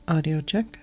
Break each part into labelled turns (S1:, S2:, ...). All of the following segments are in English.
S1: Audio check.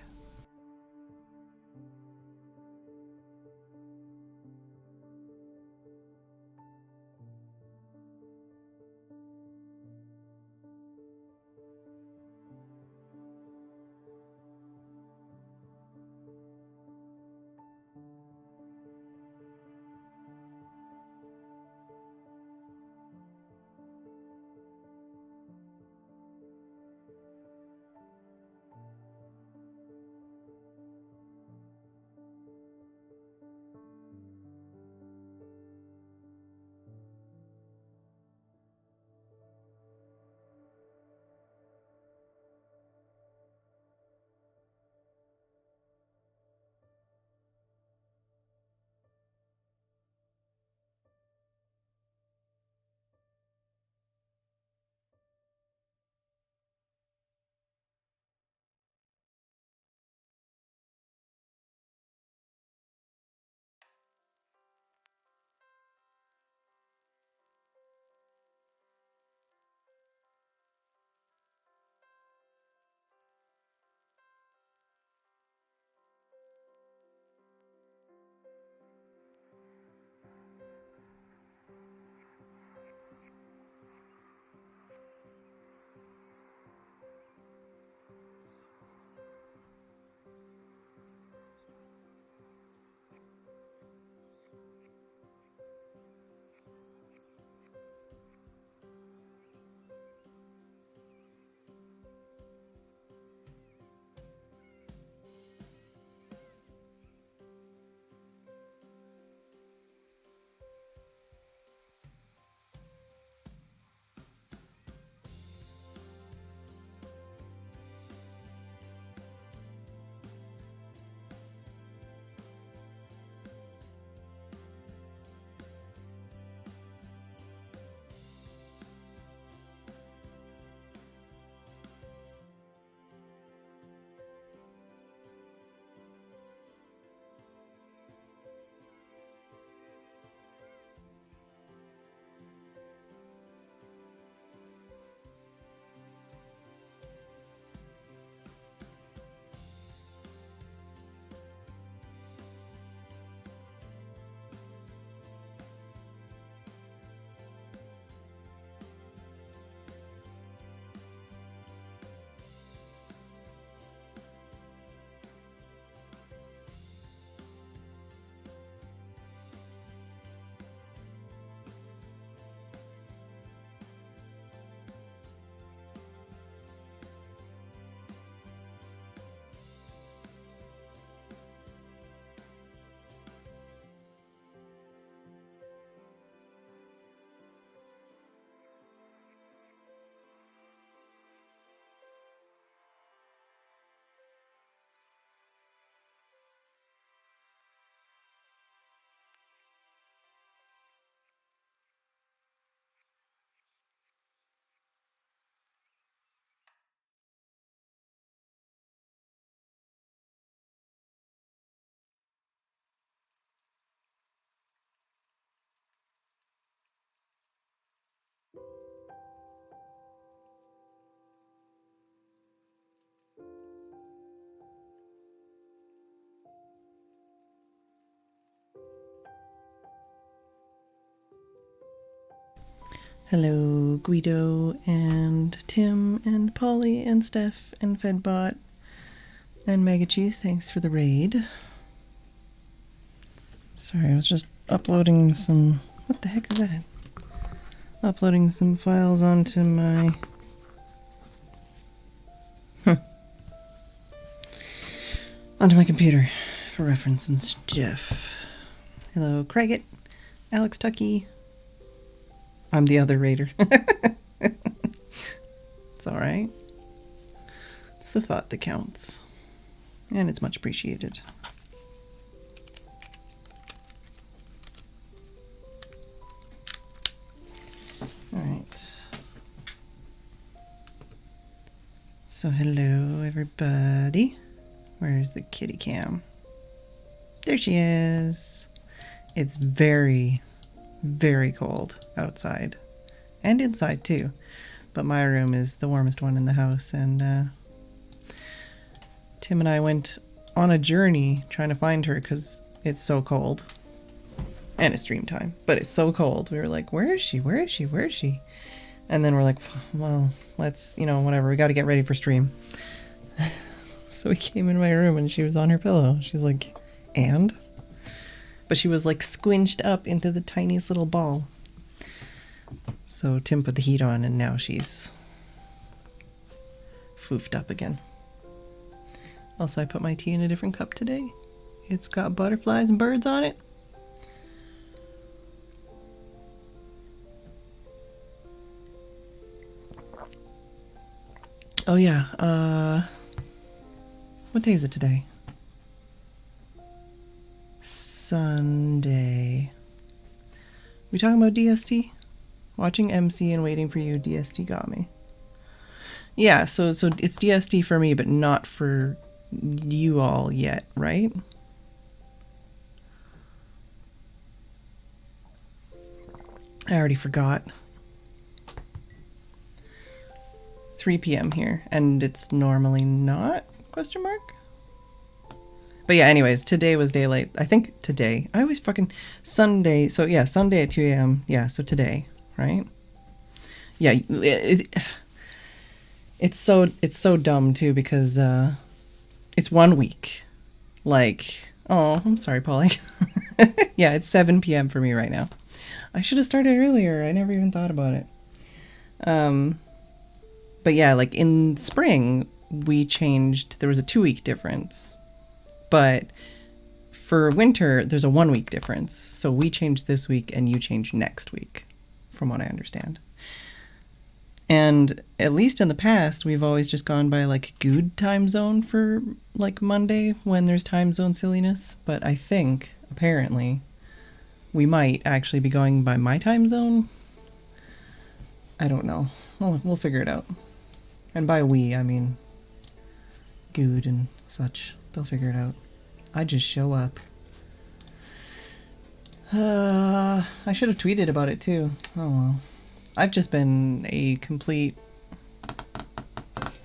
S1: Hello, Guido and Tim and Polly and Steph and Fedbot and Mega Cheese. Thanks for the raid. Sorry, I was just uploading some... What the heck is that? Uploading some files onto my... onto my computer for reference and stuff. Hello, Craiget, Alex Tucky. I'm the other raider. It's alright. It's the thought that counts. And it's much appreciated. Alright. So hello everybody. Where's the kitty cam? There she is. It's very, very cold outside. And inside too. But my room is the warmest one in the house, and Tim and I went on a journey trying to find her because it's so cold. And it's stream time, but it's so cold. We were like, where is she? Where is she? Where is she? And then we're like, well, let's, you know, whatever. We got to get ready for stream. So we came in my room and she was on her pillow. She's like, and? But she was like squinched up into the tiniest little ball. So Tim put the heat on and now she's foofed up again. Also, I put my tea in a different cup today. It's got butterflies and birds on it. Oh yeah, what day is it today? Sunday. We talking about DST? Watching MC and waiting for you, DST got me. Yeah, so it's DST for me, but not for you all yet, right? I already forgot. 3 p.m. here, and it's normally not, question mark? But yeah, anyways, today was daylight. I think today. I always fucking... Sunday. So yeah, Sunday at 2 a.m. Yeah, so today, right? Yeah, it's so dumb too because it's 1 week. Like, oh, I'm sorry, Polly. Yeah, it's 7 p.m. for me right now. I should have started earlier. I never even thought about it. But yeah, like in spring, we changed, there was a 2-week difference. But for winter, there's a 1-week difference. So we changed this week and you changed next week, from what I understand. And at least in the past, we've always just gone by like good time zone for like Monday when there's time zone silliness. But I think, apparently, we might actually be going by my time zone. I don't know. We'll figure it out. And by we, I mean good and such. They'll figure it out. I just show up. I should have tweeted about it too. Oh well. I've just been a complete...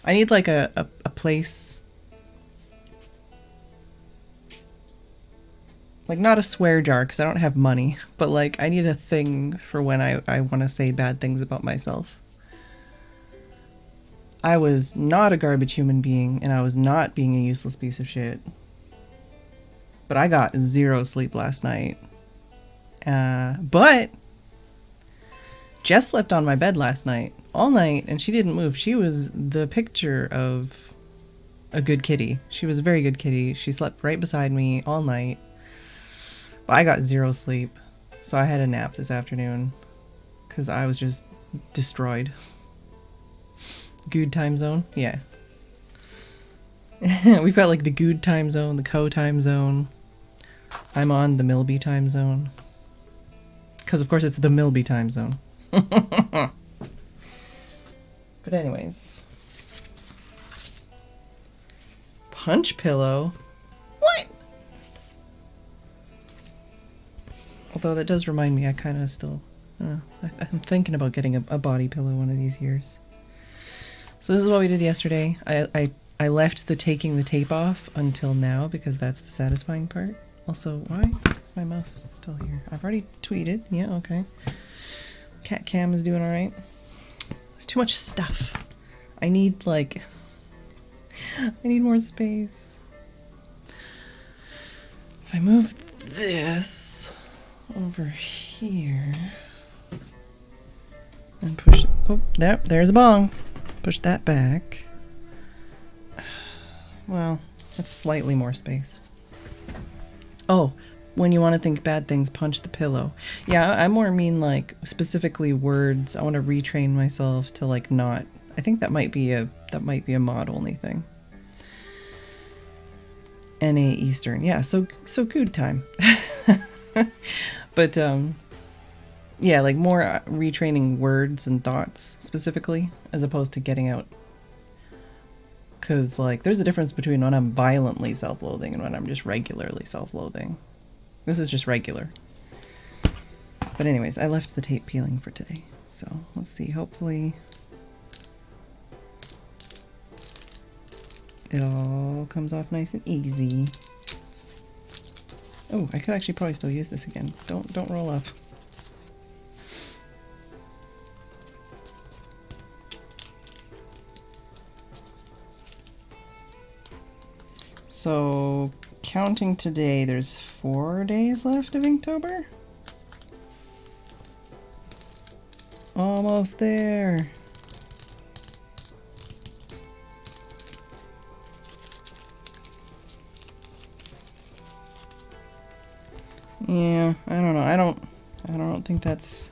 S1: I need like a place... Like not a swear jar because I don't have money. But like I need a thing for when I want to say bad things about myself. I was not a garbage human being, and I was not being a useless piece of shit. But I got 0 sleep last night. But Jess slept on my bed last night, all night, and she didn't move. She was the picture of a good kitty. She was a very good kitty. She slept right beside me all night. But I got 0 sleep, so I had a nap this afternoon, because I was just destroyed. Good time zone? Yeah. We've got like the good time zone, the co time zone. I'm on the Milby time zone. Because of course it's the Milby time zone. But anyways. Punch pillow? What? Although that does remind me, I kind of still... I'm thinking about getting a body pillow one of these years. So this is what we did yesterday. I left the taking the tape off until now because that's the satisfying part. Also, why is my mouse still here? I've already tweeted. Yeah, okay. Cat cam is doing alright. There's too much stuff. I need, like... I need more space. If I move this over here... and push... Oh, there's a bong. Push that back. Well, that's slightly more space. Oh, when you want to think bad things, punch the pillow. Yeah, I more mean like specifically words. I want to retrain myself to like not. I think that might be a mod only thing. NA Eastern. Yeah, so good time. But yeah, like more retraining words and thoughts specifically, as opposed to getting out. Because, like, there's a difference between when I'm violently self-loathing and when I'm just regularly self-loathing. This is just regular. But anyways, I left the tape peeling for today. So, let's see. Hopefully it all comes off nice and easy. Oh, I could actually probably still use this again. Don't roll up. So, counting today, there's 4 days left of Inktober? Almost there. Yeah, I don't know. I don't think that's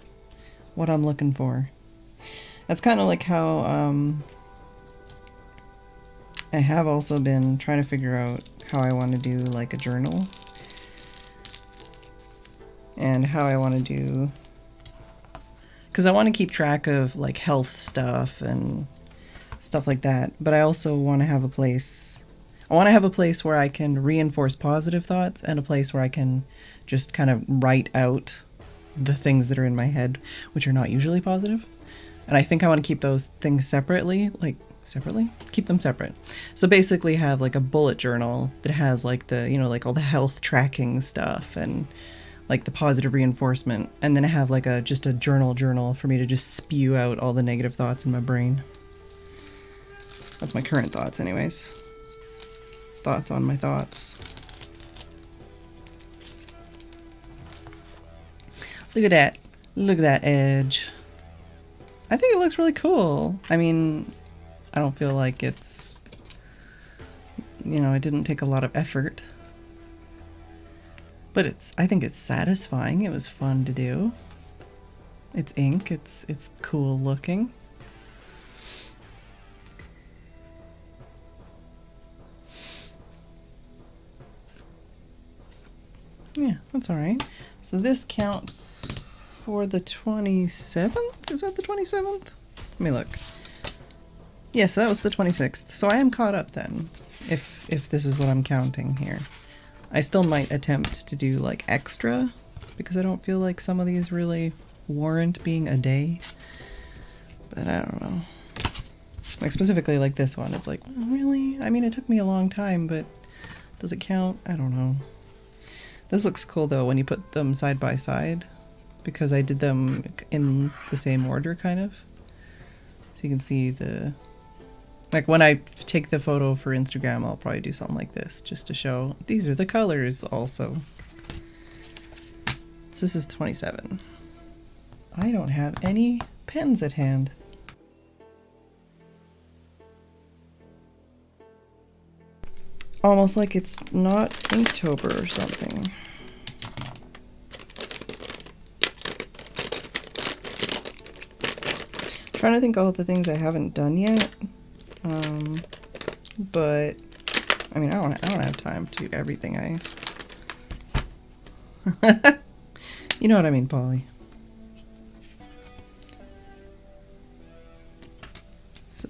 S1: what I'm looking for. That's kind of like how I have also been trying to figure out how I want to do like a journal and how I want to do, because I want to keep track of like health stuff and stuff like that, but I also want to have a place. I want to have a place where I can reinforce positive thoughts and a place where I can just kind of write out the things that are in my head, which are not usually positive. And I think I want to keep those things separately, keep them separate. So basically have like a bullet journal that has like the, you know, like all the health tracking stuff and like the positive reinforcement. And then I have like just a journal for me to just spew out all the negative thoughts in my brain. That's my current thoughts anyways. Thoughts on my thoughts. Look at that. Look at that edge. I think it looks really cool. I mean, I don't feel like it's, you know, it didn't take a lot of effort. But I think it's satisfying. It was fun to do. It's ink. It's cool looking. Yeah, that's all right. So this counts for the 27th? Is that the 27th? Let me look. Yes, that was the 26th. So I am caught up then, if this is what I'm counting here. I still might attempt to do like extra, because I don't feel like some of these really warrant being a day. But I don't know. Like specifically like this one is like, oh, really? I mean, it took me a long time, but does it count? I don't know. This looks cool though when you put them side by side, because I did them in the same order kind of. So you can see the, like when I take the photo for Instagram, I'll probably do something like this just to show these are the colors also. So this is 27. I don't have any pens at hand. Almost like it's not Inktober or something. Trying to think of all the things I haven't done yet. But I mean, I don't have time to do everything you know what I mean, Polly. So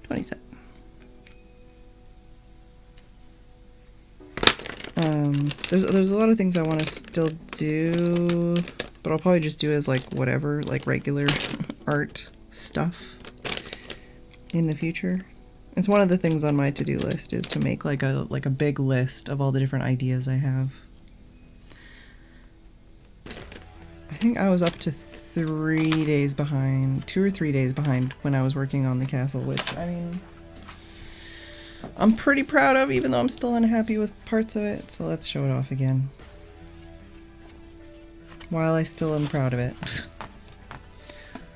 S1: 27. There's a lot of things I want to still do, but I'll probably just do as like whatever, like regular art stuff in the future. It's one of the things on my to-do list is to make like a big list of all the different ideas I have. I think I was up to 3 days behind, 2 or 3 days behind when I was working on the castle, which I mean, I'm pretty proud of, even though I'm still unhappy with parts of it. So let's show it off again. While I still am proud of it.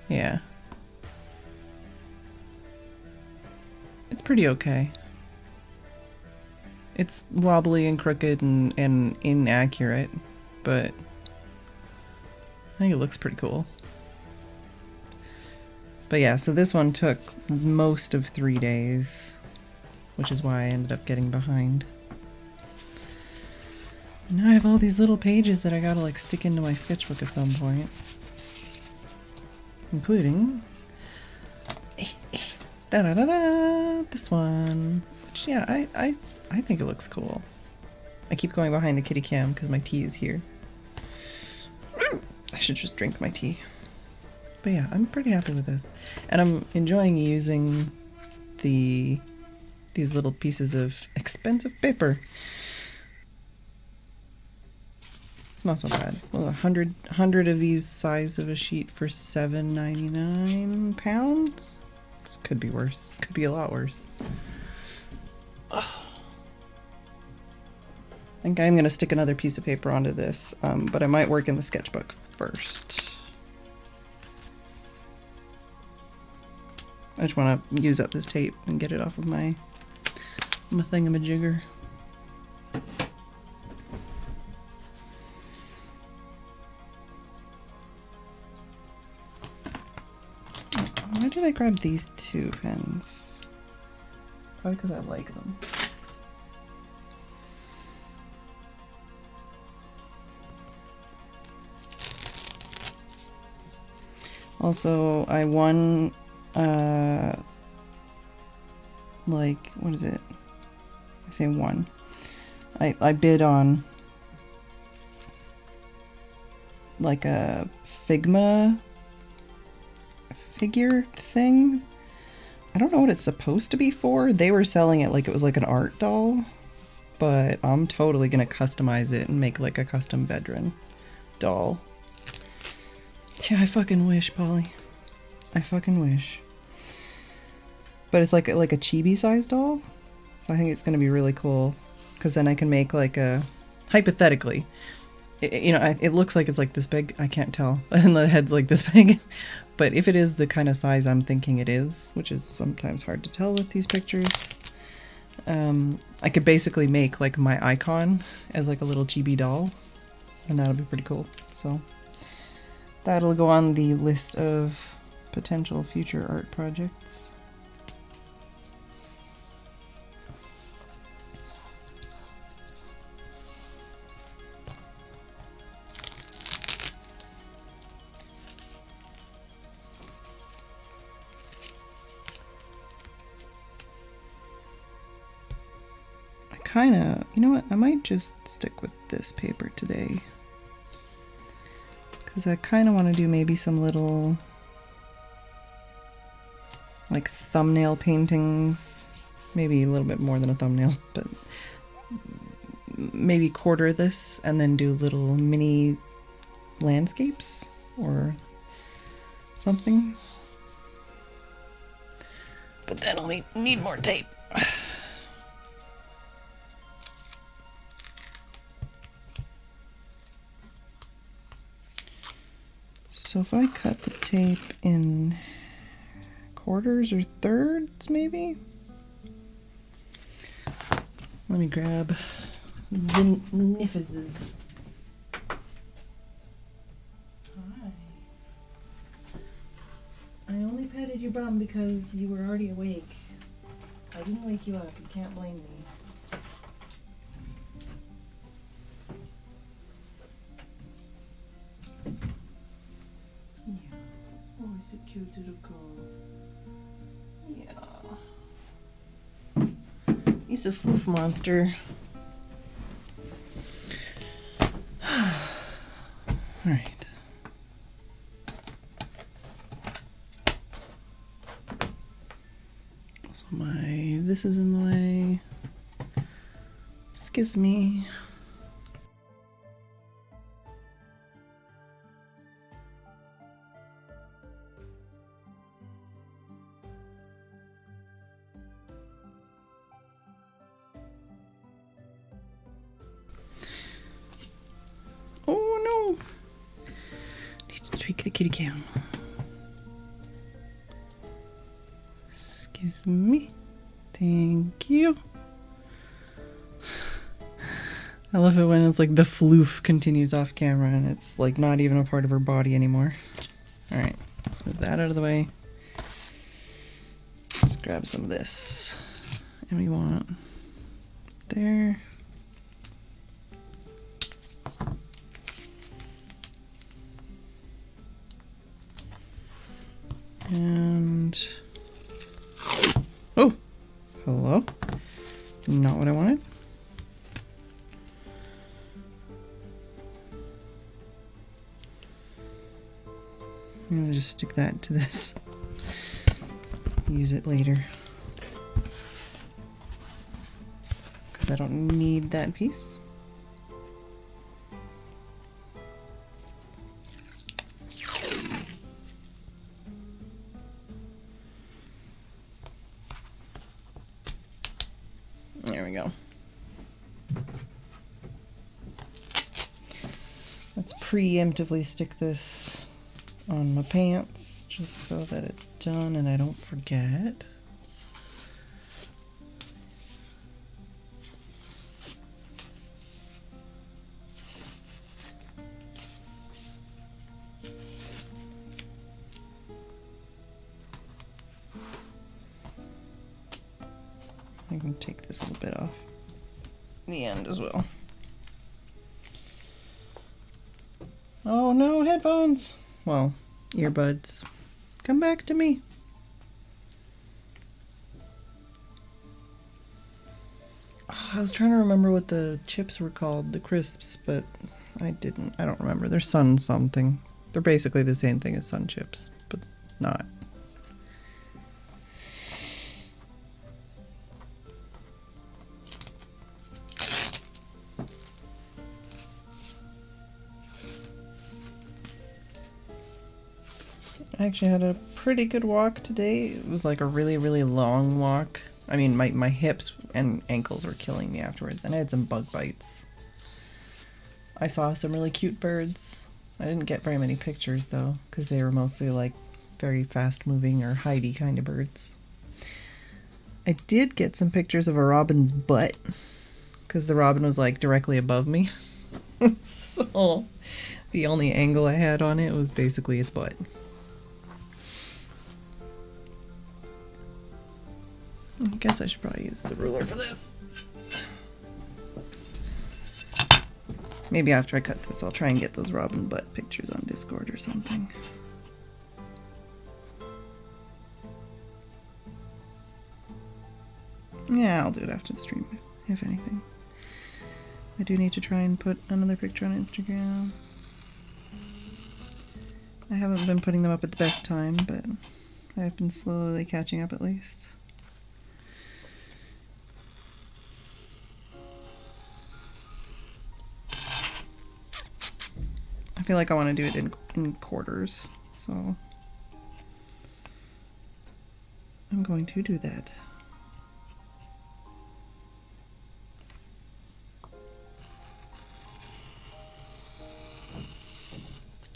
S1: Yeah. It's pretty okay. It's wobbly and crooked and inaccurate, but I think it looks pretty cool. But yeah, so this one took most of 3 days, which is why I ended up getting behind. Now I have all these little pages that I gotta like stick into my sketchbook at some point. Including this one. Which yeah, I think it looks cool. I keep going behind the kitty cam because my tea is here. I should just drink my tea. But yeah, I'm pretty happy with this. And I'm enjoying using these little pieces of expensive paper. It's not so bad. Well, 100 of these size of a sheet for £7.99. This could be worse. Could be a lot worse. I think I'm going to stick another piece of paper onto this, but I might work in the sketchbook first. I just want to use up this tape and get it off of my thingamajigger. Why did I grab these two pens? Probably because I like them. Also, I won, like, what is it? I say won. I bid on, like, a Figma figure thing. I don't know what it's supposed to be for. They were selling it like it was like an art doll, but I'm totally gonna customize it and make like a custom Phedran doll. Yeah, I fucking wish, Polly. I fucking wish. But it's like a chibi sized doll, so I think it's gonna be really cool, because then I can make like a, hypothetically, you know, it looks like it's like this big. I can't tell, and the head's like this big. But if it is the kind of size I'm thinking it is, which is sometimes hard to tell with these pictures, I could basically make like my icon as like a little chibi doll, and that'll be pretty cool. So that'll go on the list of potential future art projects. Kinda, you know what, I might just stick with this paper today, because I kind of want to do maybe some little like thumbnail paintings, maybe a little bit more than a thumbnail, but maybe quarter this and then do little mini landscapes or something. But then I'll need more tape. So if I cut the tape in quarters or thirds, maybe? Let me grab the nifuses. Hi. I only petted your bum because you were already awake. I didn't wake you up. You can't blame me. Oh, he's a cute little girl. Yeah. He's a foof monster. Alright. So this is in the way. Excuse me. Oh no! Need to tweak the kitty cam. Excuse me. Thank you. I love it when it's like the floof continues off camera and it's like not even a part of her body anymore. Alright, let's move that out of the way. Let's grab some of this. And we want there. And oh, hello. Not what I wanted. I'm gonna just stick that to this. Use it later. because I don't need that piece. There we go. Let's preemptively stick this on my pants just so that it's done and I don't forget. I can take this little bit off the end as well. Oh no, headphones! Well, earbuds. Come back to me. Oh, I was trying to remember what the chips were called, the crisps, but I don't remember. They're Sun something. They're basically the same thing as Sun chips, but not. I actually had a pretty good walk today. It was like a really, really long walk. I mean, my hips and ankles were killing me afterwards, and I had some bug bites. I saw some really cute birds. I didn't get very many pictures though, because they were mostly like very fast moving or hidey kind of birds. I did get some pictures of a robin's butt, because the robin was like directly above me. So the only angle I had on it was basically its butt. I guess I should probably use the ruler for this. Maybe after I cut this, I'll try and get those robin butt pictures on Discord or something. Yeah, I'll do it after the stream, if anything. I do need to try and put another picture on Instagram. I haven't been putting them up at the best time, but I've been slowly catching up at least. I feel like I want to do it in quarters, so I'm going to do that.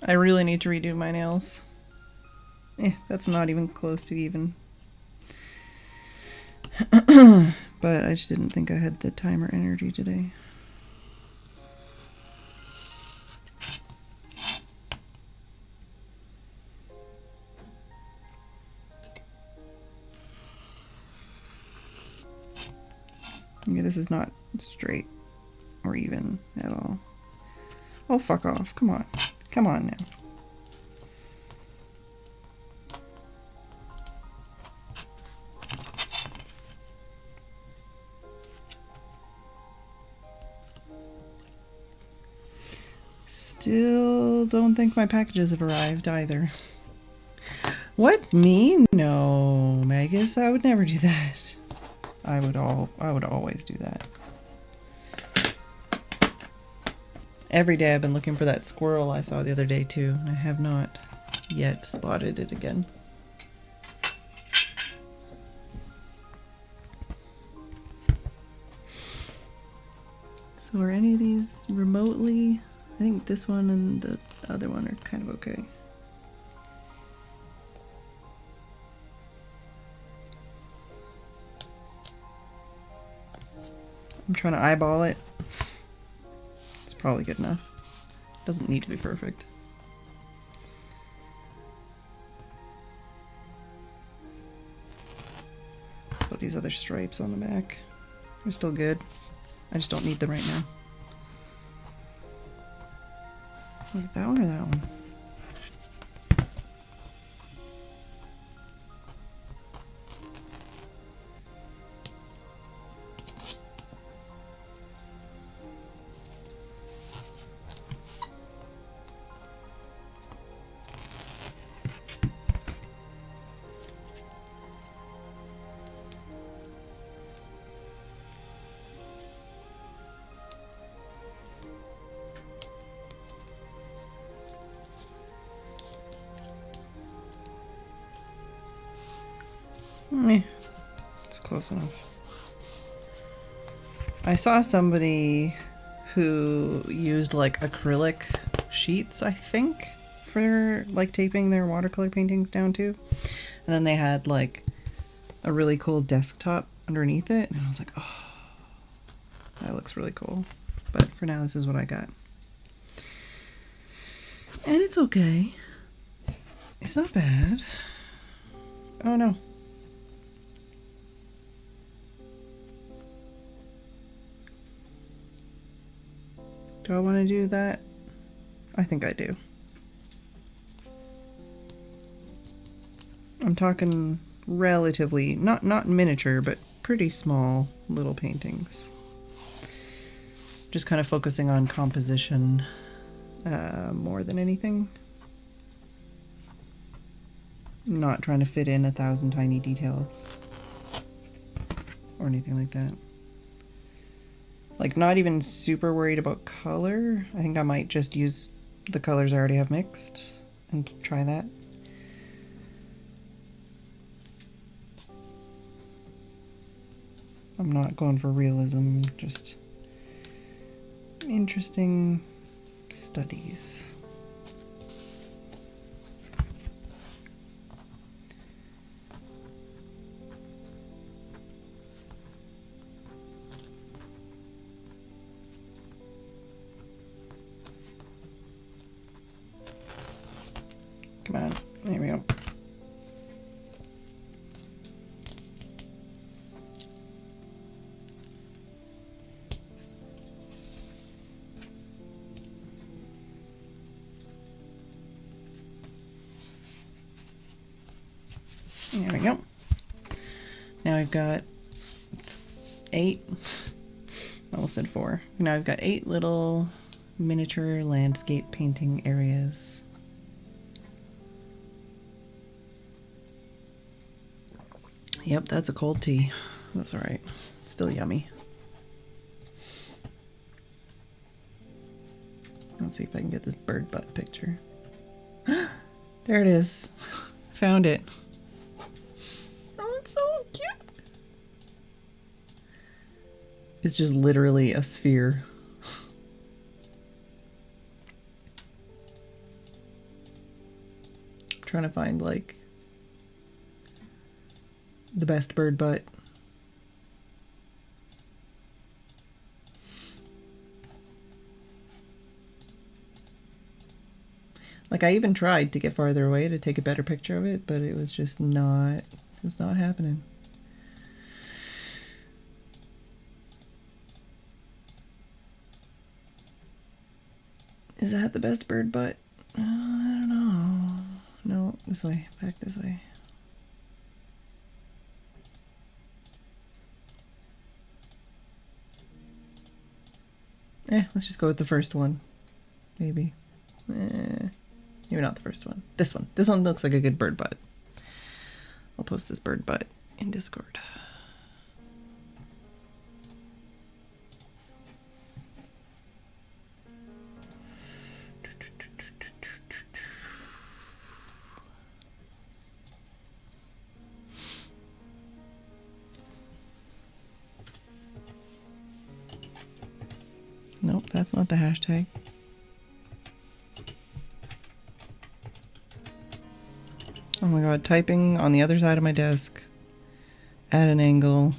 S1: I really need to redo my nails. That's not even close to even. But I just didn't think I had the time or energy today. Yeah, this is not straight or even at all. Oh, fuck off. Come on. Come on now. Still don't think my packages have arrived either. What? Me? No, Magus, I would never do that. I would always do that. Every day I've been looking for that squirrel I saw the other day too, and I have not yet spotted it again. So are any of these remotely? I think this one and the other one are kind of okay. I'm trying to eyeball it. It's probably good enough. Doesn't need to be perfect. Let's put these other stripes on the back. They're still good. I just don't need them right now. Was it that one or that one? It's close enough. I saw somebody who used like acrylic sheets, I think, for like taping their watercolor paintings down to. And then they had like a really cool desktop underneath it. And I was like, oh, that looks really cool. But for now, this is what I got. And it's okay. It's not bad. Oh no. Do I want to do that? I think I do. I'm talking relatively, not miniature, but pretty small little paintings. Just kind of focusing on composition more than anything. Not trying to fit in 1,000 tiny details or anything like that. Like, not even super worried about color. I think I might just use the colors I already have mixed and try that. I'm not going for realism, just interesting studies. Come on, there we go. There we go. Now I've got 8, I almost said 4. Now I've got 8 little miniature landscape painting areas. Yep, that's a cold tea. That's all right. It's still yummy. Let's see if I can get this bird butt picture. There it is. Found it. Oh, it's so cute. It's just literally a sphere. I'm trying to find like the best bird butt. Like, I even tried to get farther away to take a better picture of it, but it was just not, it was not happening. Is that the best bird butt? I don't know. No, this way, back this way. Let's just go with the first one. Maybe. Maybe not the first one. This one. This one looks like a good bird butt. I'll post this bird butt in Discord. Nope, that's not the hashtag. Oh my god, typing on the other side of my desk at an angle.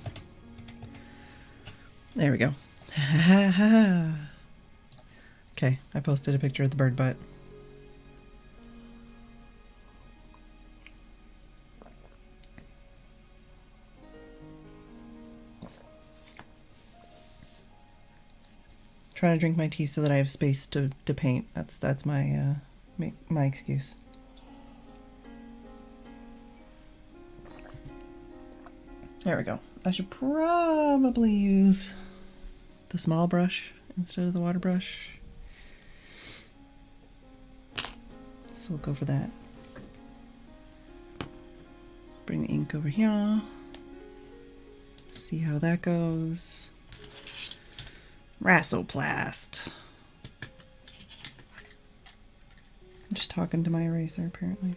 S1: There we go. Okay, I posted a picture of the bird butt. Trying to drink my tea so that I have space to paint. That's my my excuse. There we go. I should probably use the small brush instead of the water brush. So we'll go for that. Bring the ink over here. See how that goes. Rasoplast. I'm just talking to my eraser, apparently.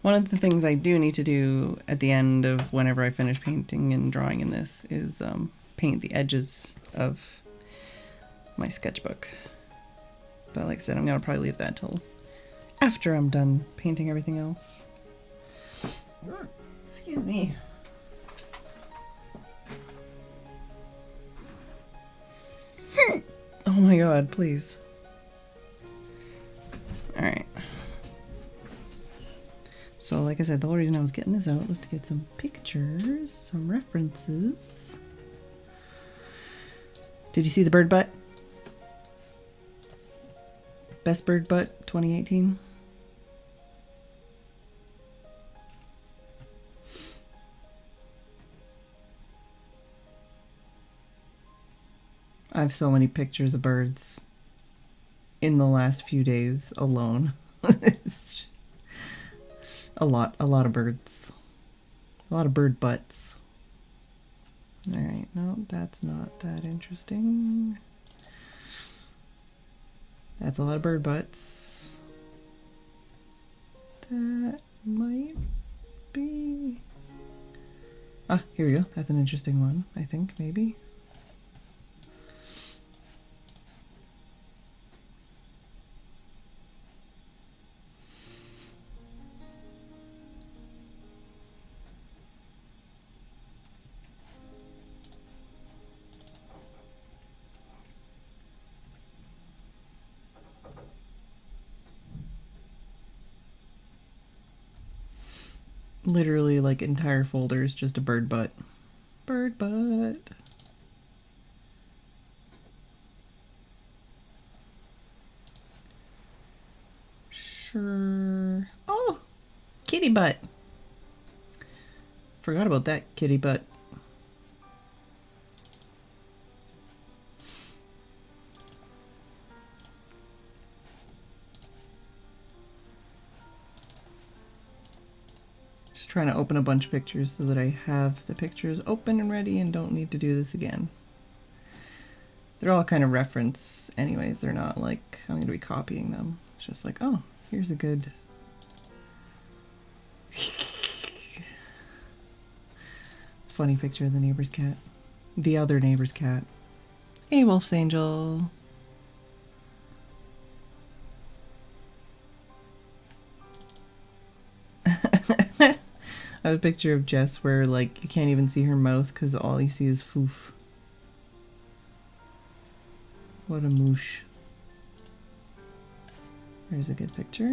S1: One of the things I do need to do at the end of whenever I finish painting and drawing in this is paint the edges of my sketchbook. But like I said, I'm gonna probably leave that till after I'm done painting everything else. Excuse me. Oh my god, please. Alright. So like I said, the whole reason I was getting this out was to get some pictures, some references. Did you see the bird butt? Best bird butt 2018? I have so many pictures of birds in the last few days alone. It's a lot of birds. A lot of bird butts. Alright, no, that's not that interesting. That's a lot of bird butts. That might be... Ah, here we go. That's an interesting one, I think, maybe. Literally, like, entire folders, just a bird butt. Bird butt. Sure. Oh! Kitty butt. Forgot about that kitty butt. Trying to open a bunch of pictures so that I have the pictures open and ready and don't need to do this again. They're all kind of reference anyways. They're not like I'm going to be copying them. It's just like, oh, here's a good... funny picture of the neighbor's cat. The other neighbor's cat. Hey, Wolf's Angel. I have a picture of Jess where, like, you can't even see her mouth because all you see is foof. What a moosh. There's a good picture.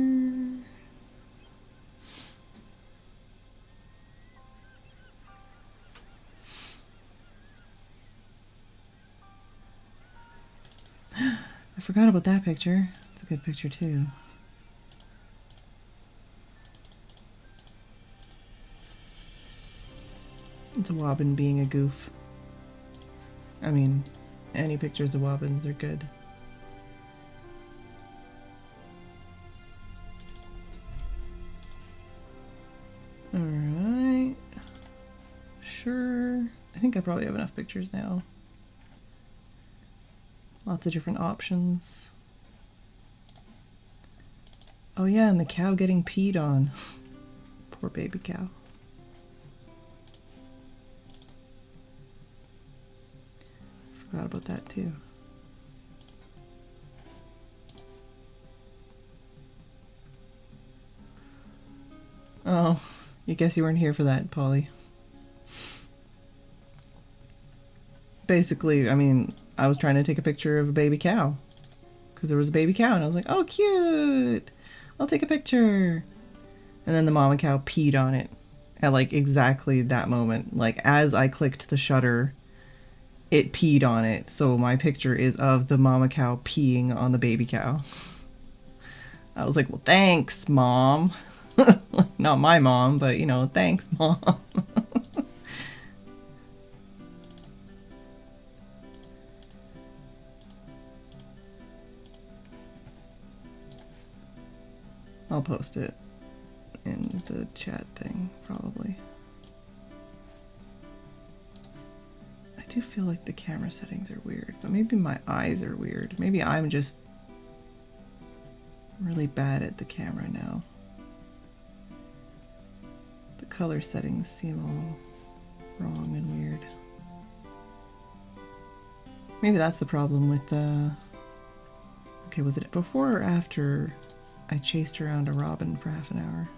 S1: I forgot about that picture. It's a good picture too. It's a wobbin being a goof. I mean, any pictures of wobbins are good. Alright. Sure. I think I probably have enough pictures now. Lots of different options. Oh yeah, and the cow getting peed on. Poor baby cow. Forgot about that too. Oh, you guess you weren't here for that, Polly. Basically, I mean, I was trying to take a picture of a baby cow because there was a baby cow and I was like, oh, cute, I'll take a picture. And then the mama cow peed on it at like exactly that moment. Like as I clicked the shutter, it peed on it. So my picture is of the mama cow peeing on the baby cow. I was like, well, thanks, Mom. Not my mom, but you know, thanks, Mom. I'll post it in the chat thing, probably. I do feel like the camera settings are weird, but maybe my eyes are weird. Maybe I'm just really bad at the camera now. color settings seem all wrong and weird. Maybe that's the problem with okay, was it before or after I chased around a robin for half an hour?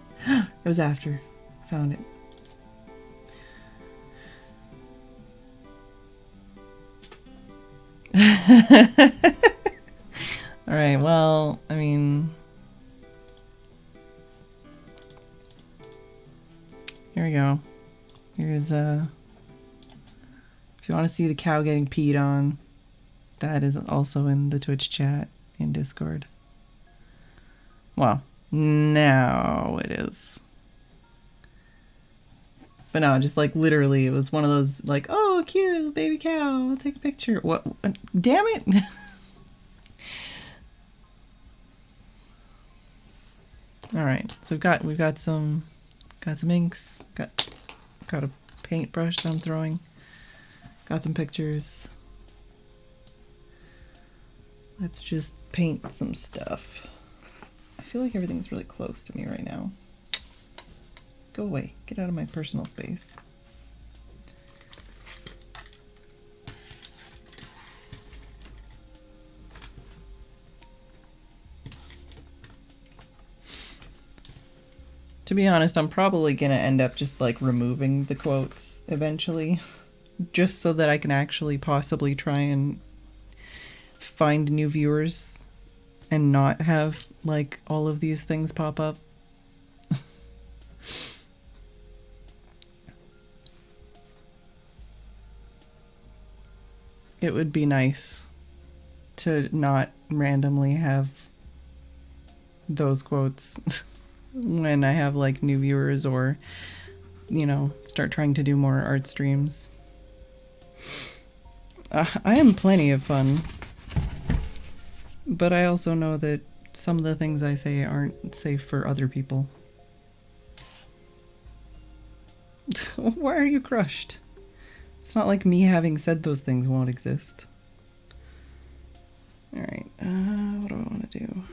S1: It was after. Found it. All right, well, I mean, here we go. Here's if you want to see the cow getting peed on, that is also in the Twitch chat in Discord. Well, now it is. But no, just like literally it was one of those like, oh, cute baby cow, I'll take a picture. What? Damn it. All right, so we've got some inks, got a paintbrush that I'm throwing, got some pictures. Let's just paint some stuff. I feel like everything's really close to me right now. Go away, get out of my personal space. To be honest, I'm probably gonna end up just like removing the quotes eventually, just so that I can actually possibly try and find new viewers and not have like all of these things pop up. It would be nice to not randomly have those quotes when I have like new viewers or, you know, start trying to do more art streams. I am plenty of fun, but I also know that some of the things I say aren't safe for other people. Why are you crushed? It's not like me having said those things won't exist. Alright, what do I want to do?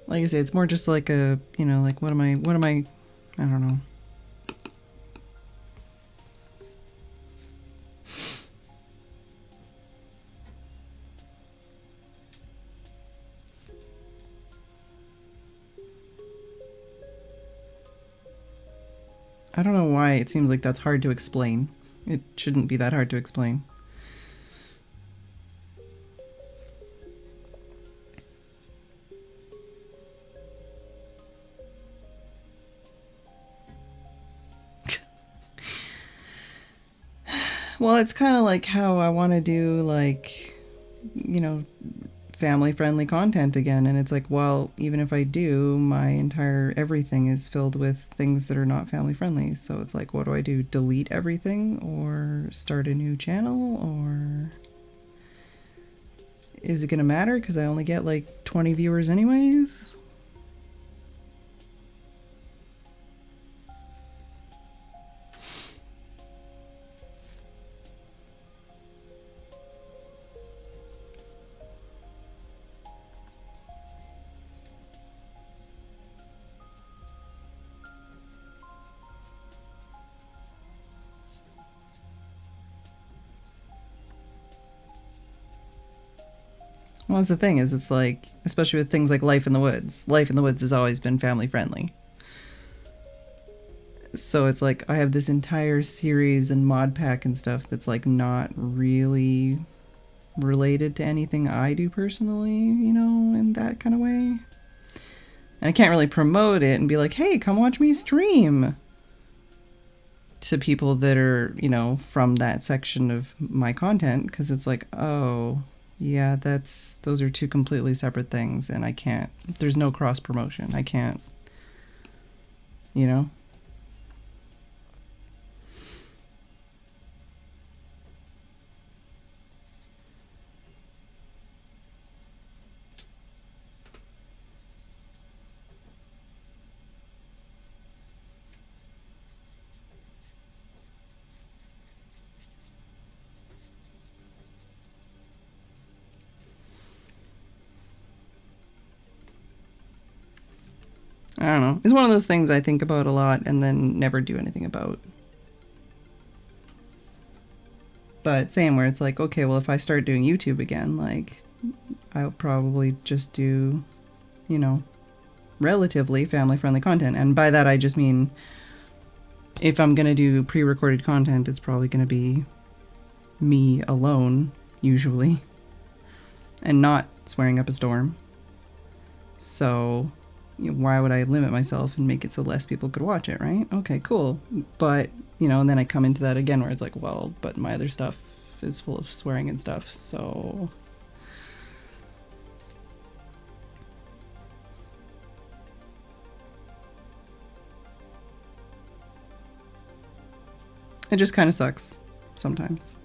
S1: Like I say, it's more just like a, you know, like what am I, I don't know. I don't know why it seems like that's hard to explain. It shouldn't be that hard to explain. Well, it's kind of like how I want to do, like, you know, family-friendly content again. And it's like, well, even if I do, my entire everything is filled with things that are not family-friendly. So it's like, what do I do? Delete everything or start a new channel? Or is it going to matter because I only get like 20 viewers anyways? Well, that's the thing is it's like, especially with things like Life in the Woods. Life in the Woods has always been family friendly. So it's like I have this entire series and mod pack and stuff that's like not really related to anything I do personally, you know, in that kind of way. And I can't really promote it and be like, hey, come watch me stream to people that are, you know, from that section of my content, because it's like, oh, yeah, those are two completely separate things, and I can't, there's no cross promotion. I can't, you know? I don't know. It's one of those things I think about a lot and then never do anything about. But same where it's like, okay, well, if I start doing YouTube again, like, I'll probably just do, you know, relatively family-friendly content. And by that, I just mean if I'm going to do pre-recorded content, it's probably going to be me alone, usually, and not swearing up a storm. So you know, why would I limit myself and make it so less people could watch it, right? Okay, cool. But, you know, and then I come into that again where it's like, well, but my other stuff is full of swearing and stuff, so... It just kind of sucks sometimes.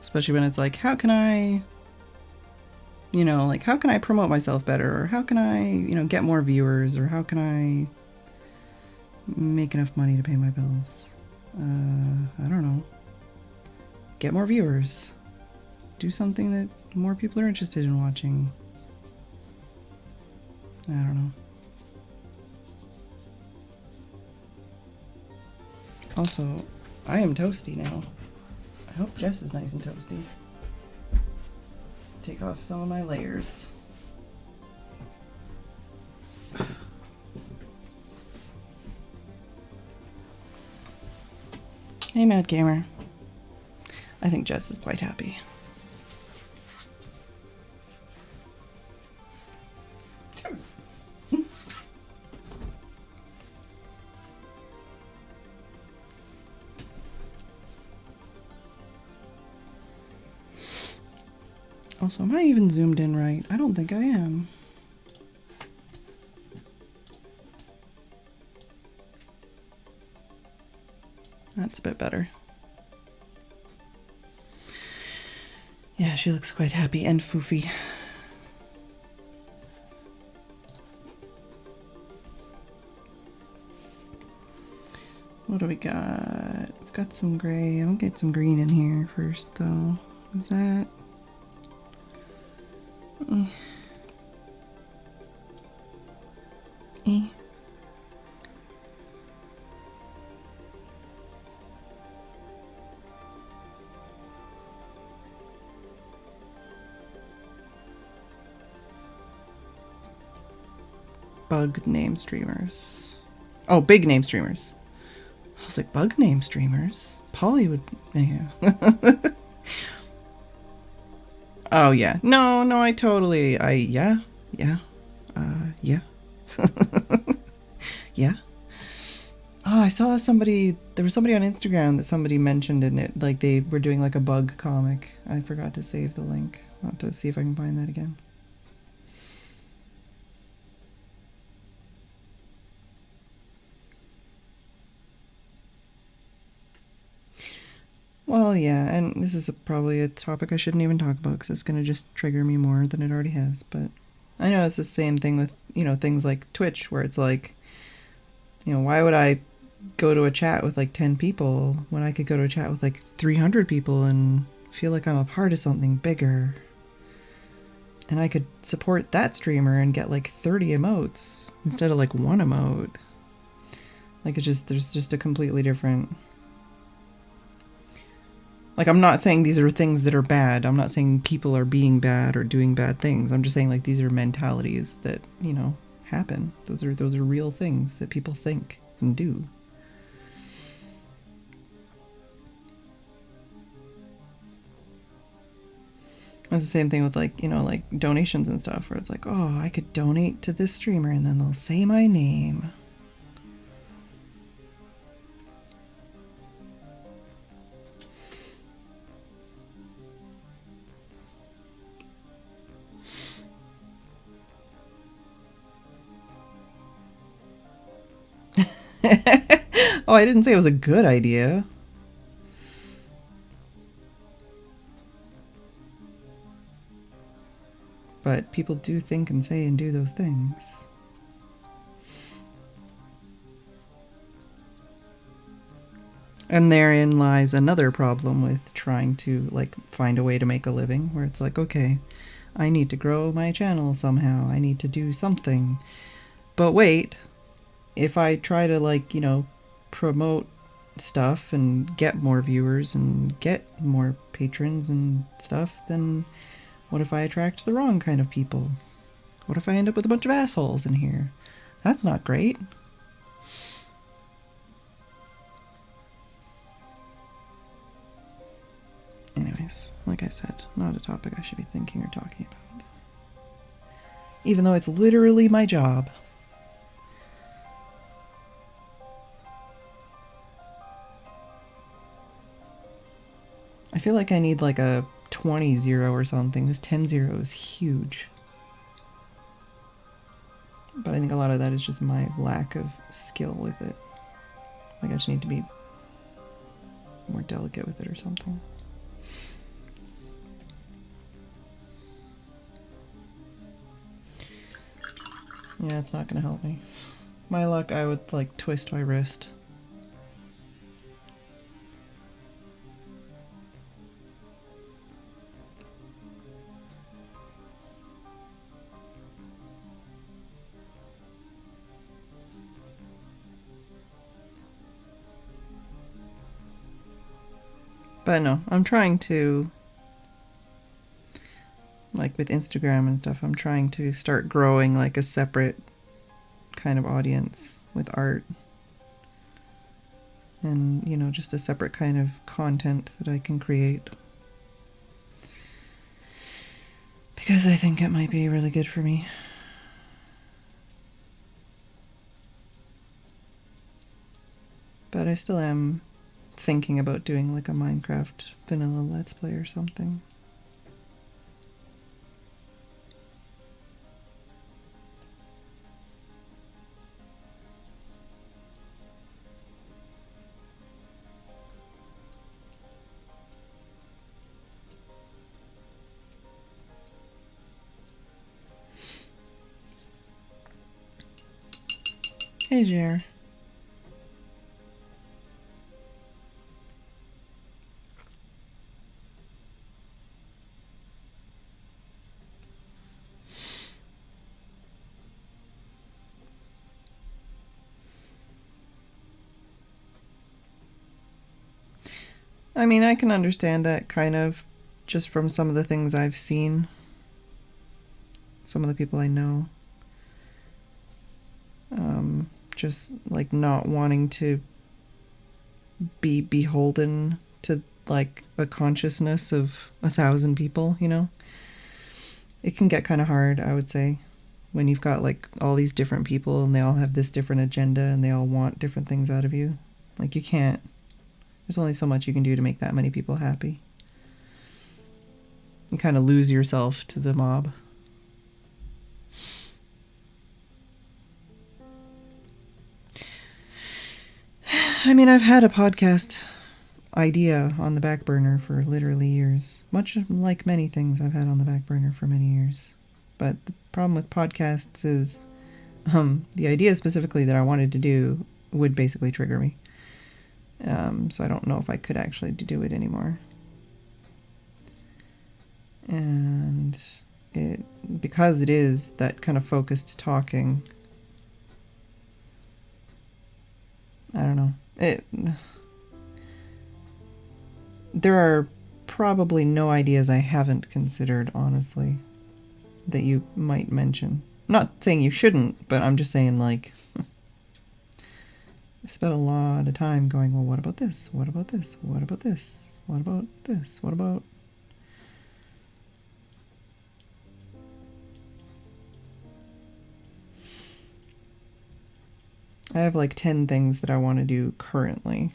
S1: Especially when it's like, how can I, you know, like, how can I promote myself better? Or how can I, you know, get more viewers? Or how can I make enough money to pay my bills? I don't know. Get more viewers. Do something that more people are interested in watching. I don't know. Also, I am toasty now. I hope Jess is nice and toasty. Take off some of my layers. Hey, Mad Gamer. I think Jess is quite happy. Also, am I even zoomed in right? I don't think I am. That's a bit better. Yeah, she looks quite happy and foofy. What do we got? We've got some gray. I'll get some green in here first, though. Is that... Bug name streamers. Oh, big name streamers. I was like, bug name streamers? Polly would... Yeah. Oh, yeah. No, I totally... yeah. Yeah. Yeah. Yeah. Oh, I saw somebody... There was somebody on Instagram that somebody mentioned in it. Like, they were doing, like, a bug comic. I forgot to save the link. I'll have to see if I can find that again. Well, yeah, and this is probably a topic I shouldn't even talk about because it's going to just trigger me more than it already has. But I know it's the same thing with, you know, things like Twitch where it's like, you know, why would I go to a chat with like 10 people when I could go to a chat with like 300 people and feel like I'm a part of something bigger? And I could support that streamer and get like 30 emotes instead of like one emote. Like it's just, there's just a completely different... Like, I'm not saying these are things that are bad. I'm not saying people are being bad or doing bad things. I'm just saying, like, these are mentalities that, you know, happen. Those are real things that people think and do. It's the same thing with, like, you know, like, donations and stuff, where it's like, oh, I could donate to this streamer and then they'll say my name. Oh, I didn't say it was a good idea. But people do think and say and do those things. And therein lies another problem with trying to, like, find a way to make a living, where it's like, okay, I need to grow my channel somehow. I need to do something. But wait, if I try to, like, promote stuff and get more viewers and get more patrons and stuff, then what if I attract the wrong kind of people? What if I end up with a bunch of assholes in here? That's not great. Anyways, like I said, not a topic I should be thinking or talking about. Even though it's literally my job. I feel like I need like a 20-0 or something. This 10-0 is huge. But I think a lot of that is just my lack of skill with it. Like I just need to be more delicate with it or something. Yeah, it's not gonna help me. My luck, I would like twist my wrist. But no, I'm trying to, like with Instagram and stuff, I'm trying to start growing like a separate kind of audience with art. And, just a separate kind of content that I can create. Because I think it might be really good for me. But I still am thinking about doing like a Minecraft vanilla Let's Play or something. Hey, Jer. I mean, I can understand that kind of just from some of the things I've seen. Some of the people I know. Just like not wanting to be beholden to like a consciousness of 1,000 people, It can get kind of hard, I would say, when you've got like all these different people and they all have this different agenda and they all want different things out of you. Like you can't, there's only so much you can do to make that many people happy. You kind of lose yourself to the mob. I mean, I've had a podcast idea on the back burner for literally years. Much like many things I've had on the back burner for many years. But the problem with podcasts is the idea specifically that I wanted to do would basically trigger me. So I don't know if I could actually do it anymore. And because it is that kind of focused talking, I don't know. There are probably no ideas I haven't considered, honestly, that you might mention. I'm not saying you shouldn't, but I'm just saying, like, I've spent a lot of time going, well, what about this? What about this? What about this? What about this? What about... I have like 10 things that I want to do currently.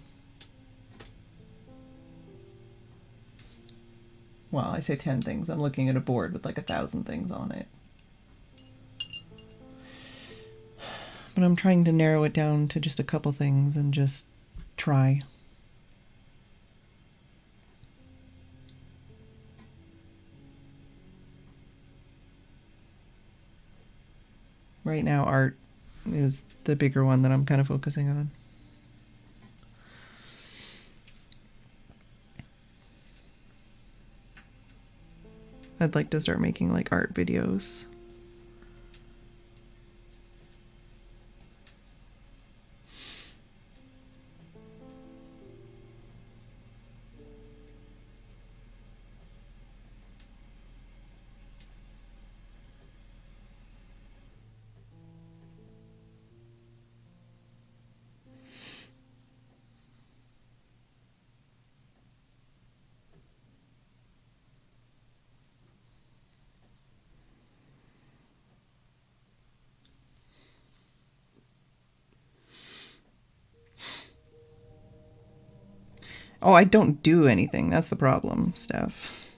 S1: Well, I say 10 things. I'm looking at a board with like 1,000 things on it. But I'm trying to narrow it down to just a couple things and just try. Right now, art is the bigger one that I'm kind of focusing on. I'd like to start making like art videos. Oh, I don't do anything. That's the problem, Steph.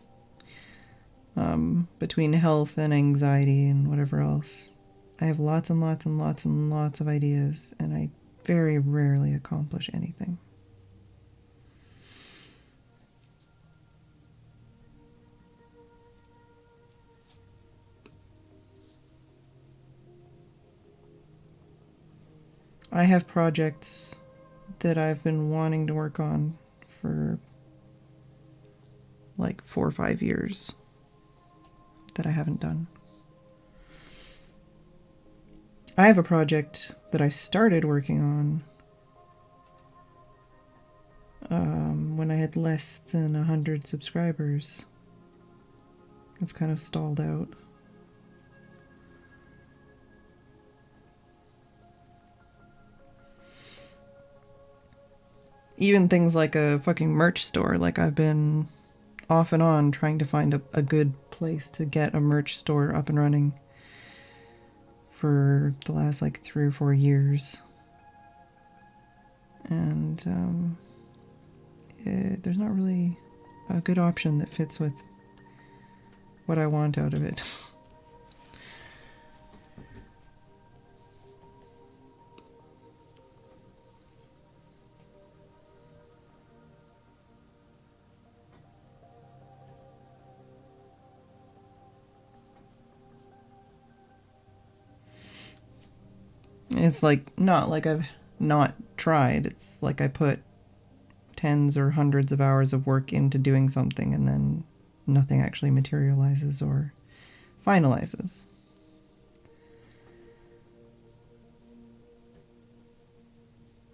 S1: Between health and anxiety and whatever else, I have lots and lots and lots and lots of ideas, and I very rarely accomplish anything. I have projects that I've been wanting to work on for like 4 or 5 years that I haven't done. I have a project that I started working on when I had less than 100 subscribers. It's kind of stalled out. Even things like a fucking merch store, like I've been off and on trying to find a good place to get a merch store up and running for the last like 3 or 4 years. And there's not really a good option that fits with what I want out of it. It's like not like I've not tried. It's like I put tens or hundreds of hours of work into doing something and then nothing actually materializes or finalizes.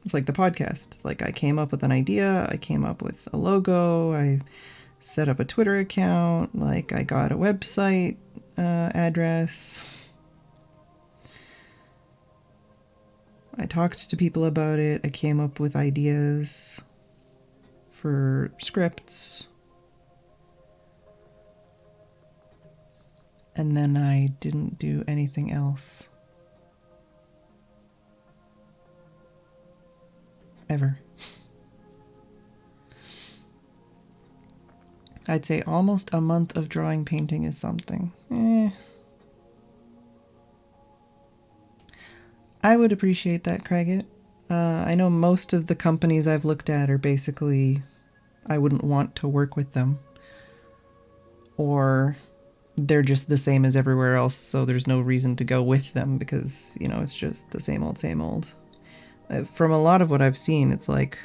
S1: It's like the podcast. Like I came up with an idea, I came up with a logo, I set up a Twitter account, like I got a website address. I talked to people about it. I came up with ideas for scripts. And then I didn't do anything else. Ever. I'd say almost a month of drawing painting is something. I would appreciate that, Craigit. I know most of the companies I've looked at are basically, I wouldn't want to work with them. Or they're just the same as everywhere else, so there's no reason to go with them because, you know, it's just the same old, same old. From a lot of what I've seen, it's like,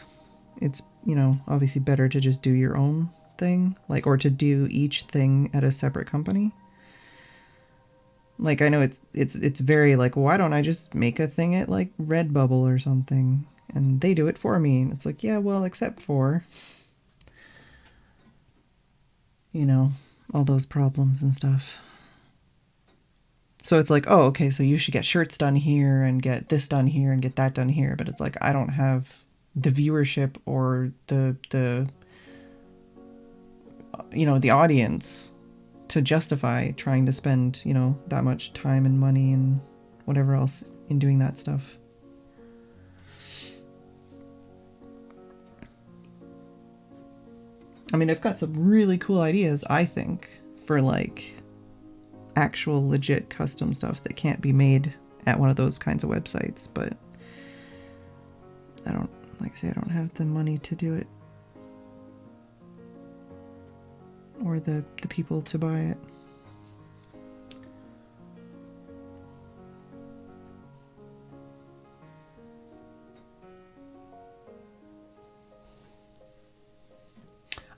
S1: it's, you know, obviously better to just do your own thing, like, or to do each thing at a separate company. Like, I know it's very like, why don't I just make a thing at like Redbubble or something and they do it for me? And it's like, yeah, well, except for, you know, all those problems and stuff. So it's like, oh, okay, so you should get shirts done here and get this done here and get that done here. But it's like, I don't have the viewership or the you know, the audience to justify trying to spend, you know, that much time and money and whatever else in doing that stuff. I mean, I've got some really cool ideas, I think, for like actual legit custom stuff that can't be made at one of those kinds of websites, but I don't, like I say, I don't have the money to do it. Or the people to buy it.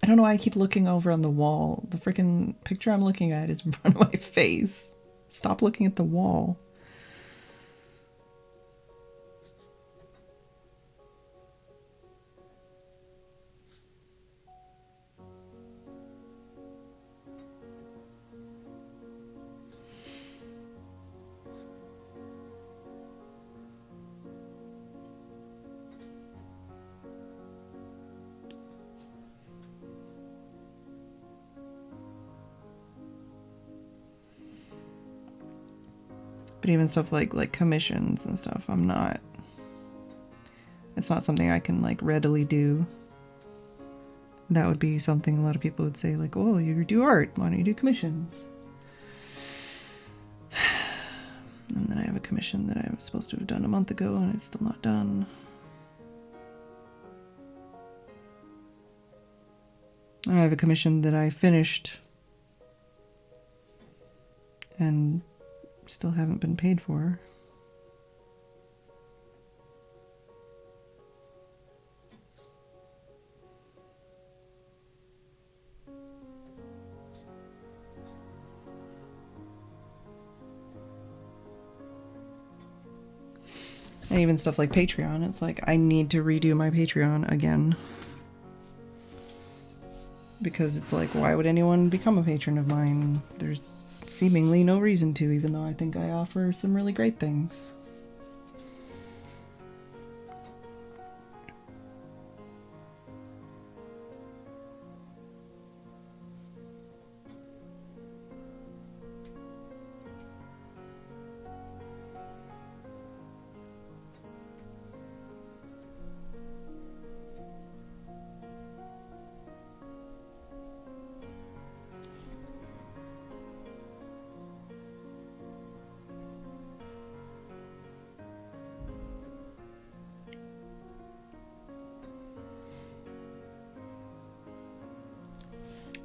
S1: I don't know why I keep looking over on the wall. The freaking picture I'm looking at is in front of my face. Stop looking at the wall. But even stuff like commissions and stuff, it's not something I can like readily do. That would be something a lot of people would say like, oh, you do art, why don't you do commissions? And then I have a commission that I was supposed to have done a month ago and it's still not done. I have a commission that I finished and still haven't been paid for. And even stuff like Patreon, it's like I need to redo my Patreon again. Because it's like, why would anyone become a patron of mine? There's seemingly no reason to, even though I think I offer some really great things.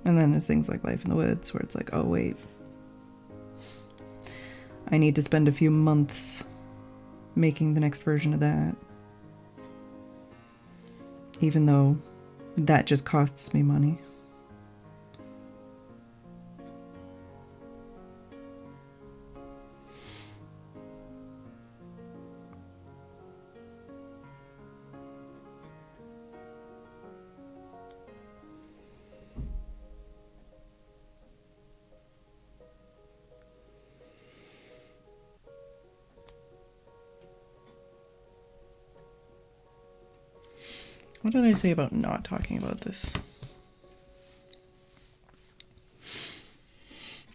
S1: And then there's things like Life in the Woods where it's like, oh wait, I need to spend a few months making the next version of that. Even though that just costs me money. What did I say about not talking about this?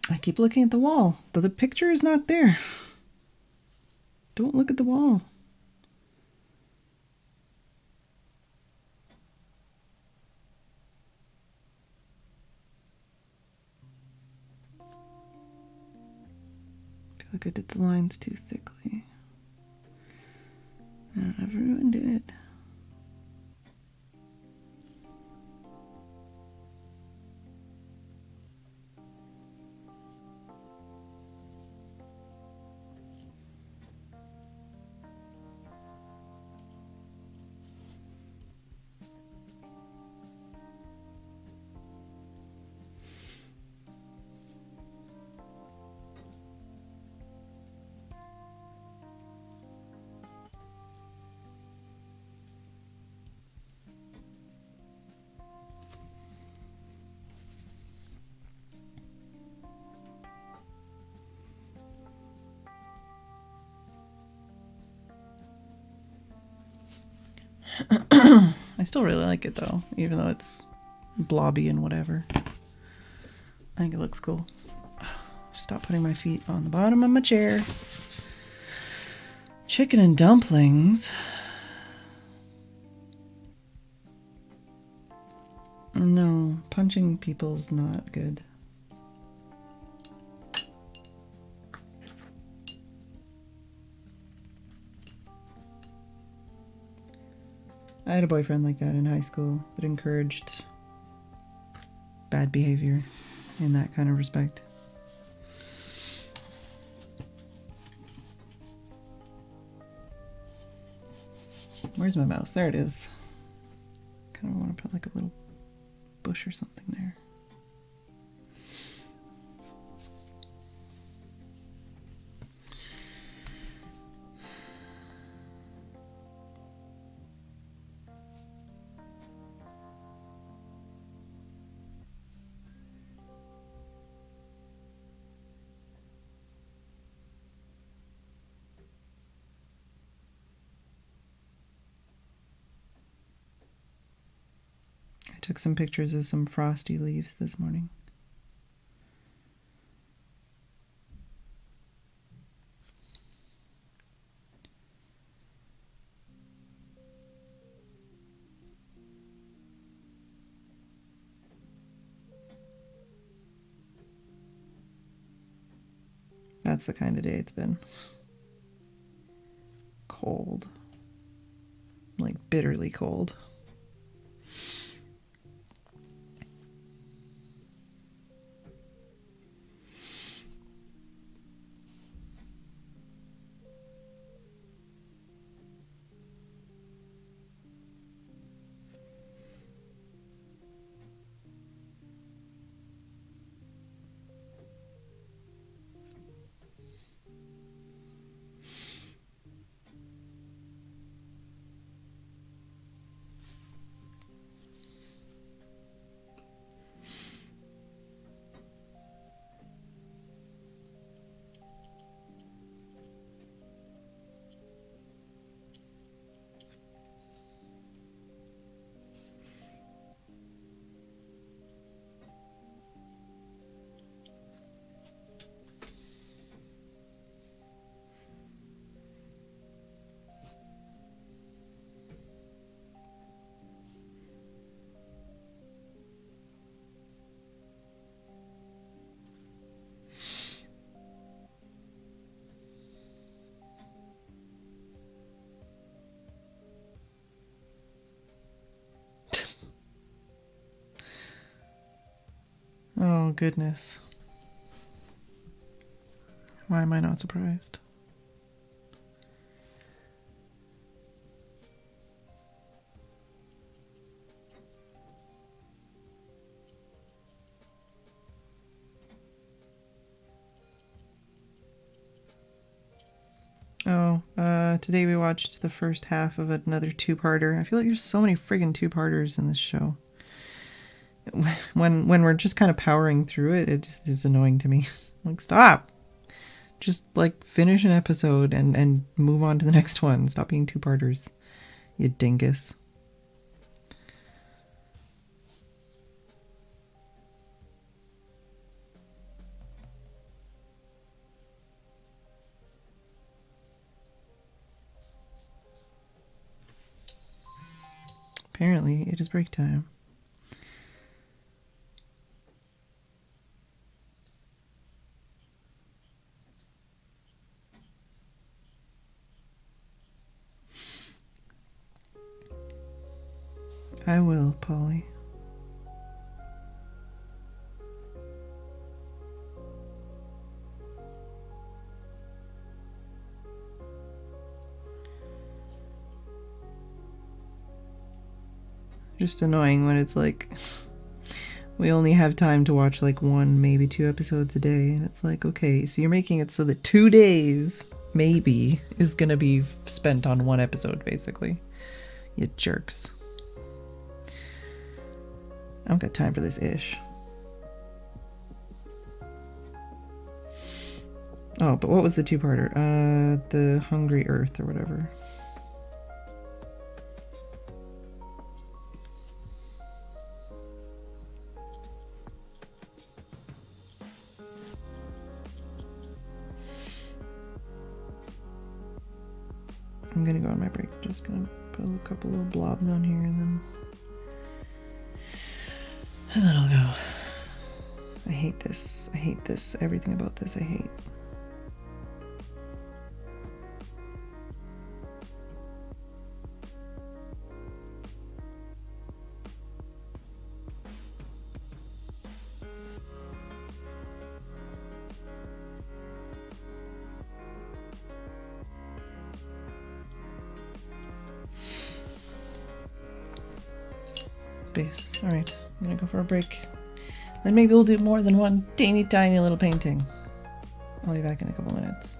S1: I keep looking at the wall. The picture is not there. Don't look at the wall. I feel like I did the lines too thickly. And I've ruined it. I still really like it though, even though it's blobby and whatever. I think it looks cool. Stop putting my feet on the bottom of my chair. Chicken and dumplings. No, punching people's not good. I had a boyfriend like that in high school that encouraged bad behavior in that kind of respect. Where's my mouse? There it is. Kind of want to put like a little bush or something there. I took some pictures of some frosty leaves this morning. That's the kind of day it's been. Cold. Like bitterly cold. Oh, goodness. Why am I not surprised? Oh, today we watched the first half of another two-parter. I feel like there's so many friggin' two-parters in this show. When we're just kind of powering through it, it just is annoying to me. Like, stop! Just, like, finish an episode and move on to the next one. Stop being two-parters, you dingus. Apparently, it is break time. I will, Polly. Just annoying when it's like we only have time to watch like one, maybe two episodes a day, and it's like, okay, so you're making it so that 2 days maybe is gonna be spent on one episode, basically. You jerks. I don't got time for this ish. Oh, but what was the two-parter? The Hungry Earth or whatever. I'm gonna go on my break. Just gonna put a couple little blobs on here and then I'll go. I hate this. I hate this. Everything about this I hate. Base. Alright. I'm gonna go for a break. Then maybe we'll do more than one teeny tiny little painting. I'll be back in a couple minutes.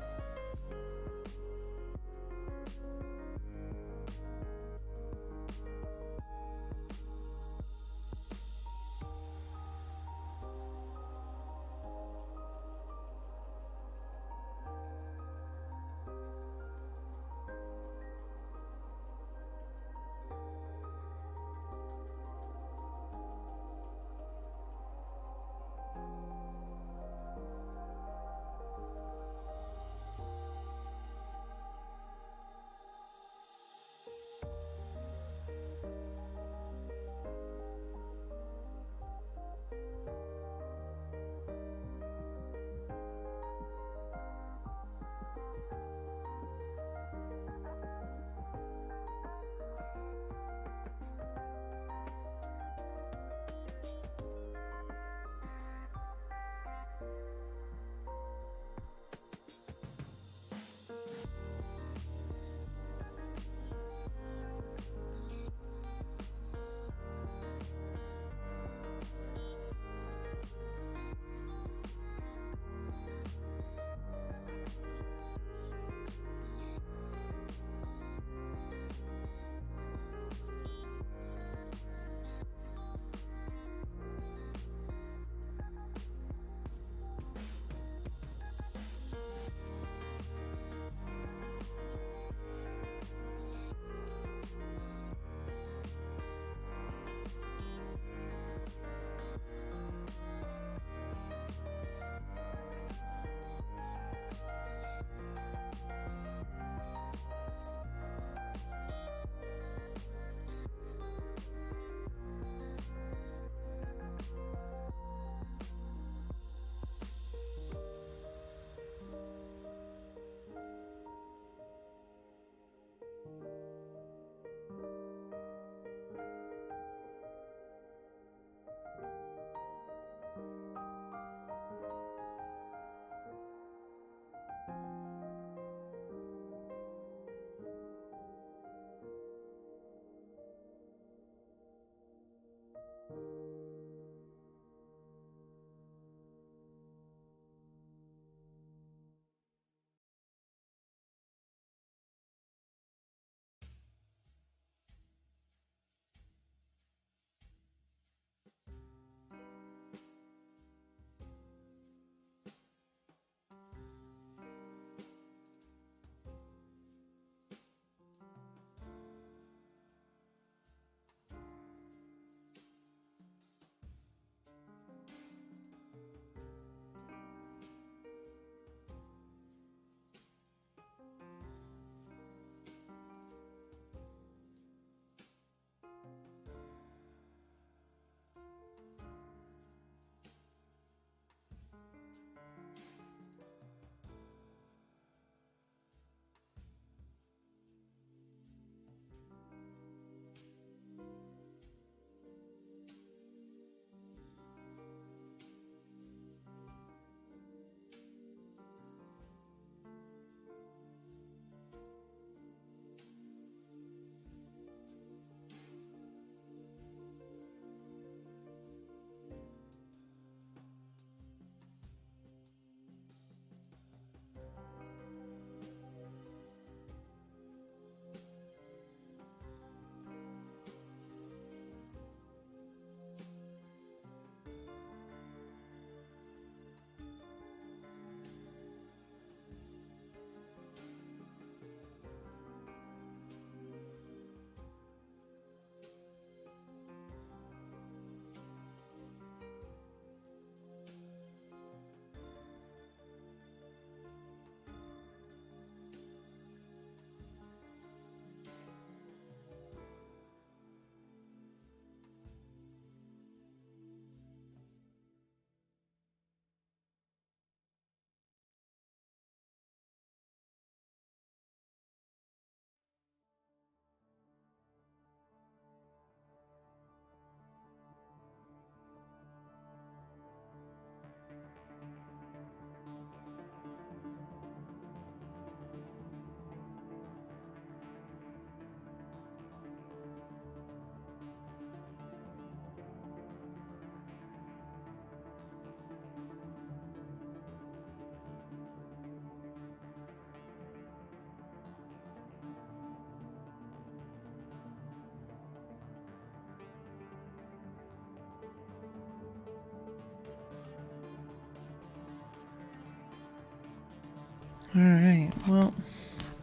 S1: Alright, well,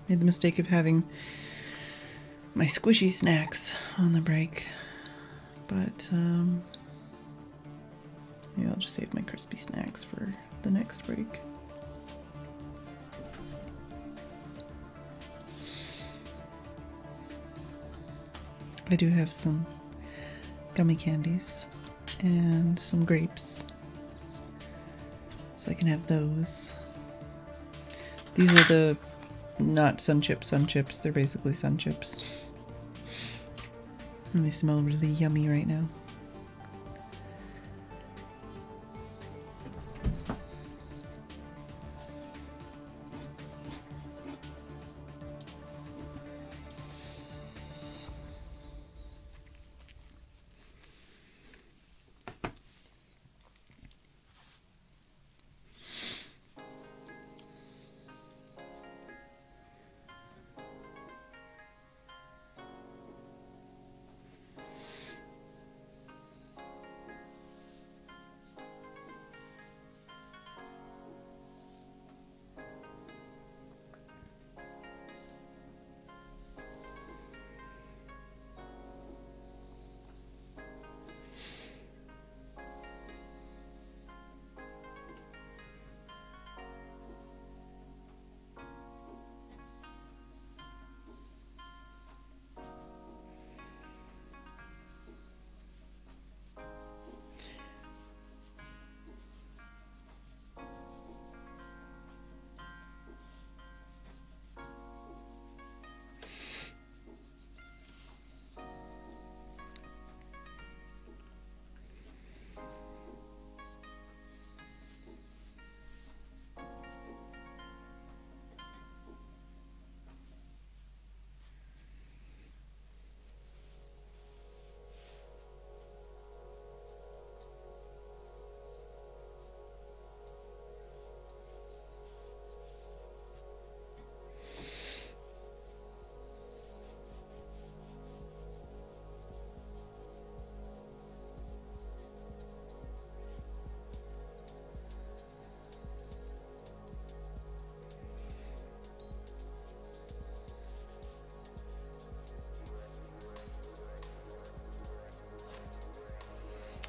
S1: made the mistake of having my squishy snacks on the break, but maybe I'll just save my crispy snacks for the next break. I do have some gummy candies and some grapes, so I can have those. These are the not sun chips. They're basically sun chips. And they smell really yummy right now.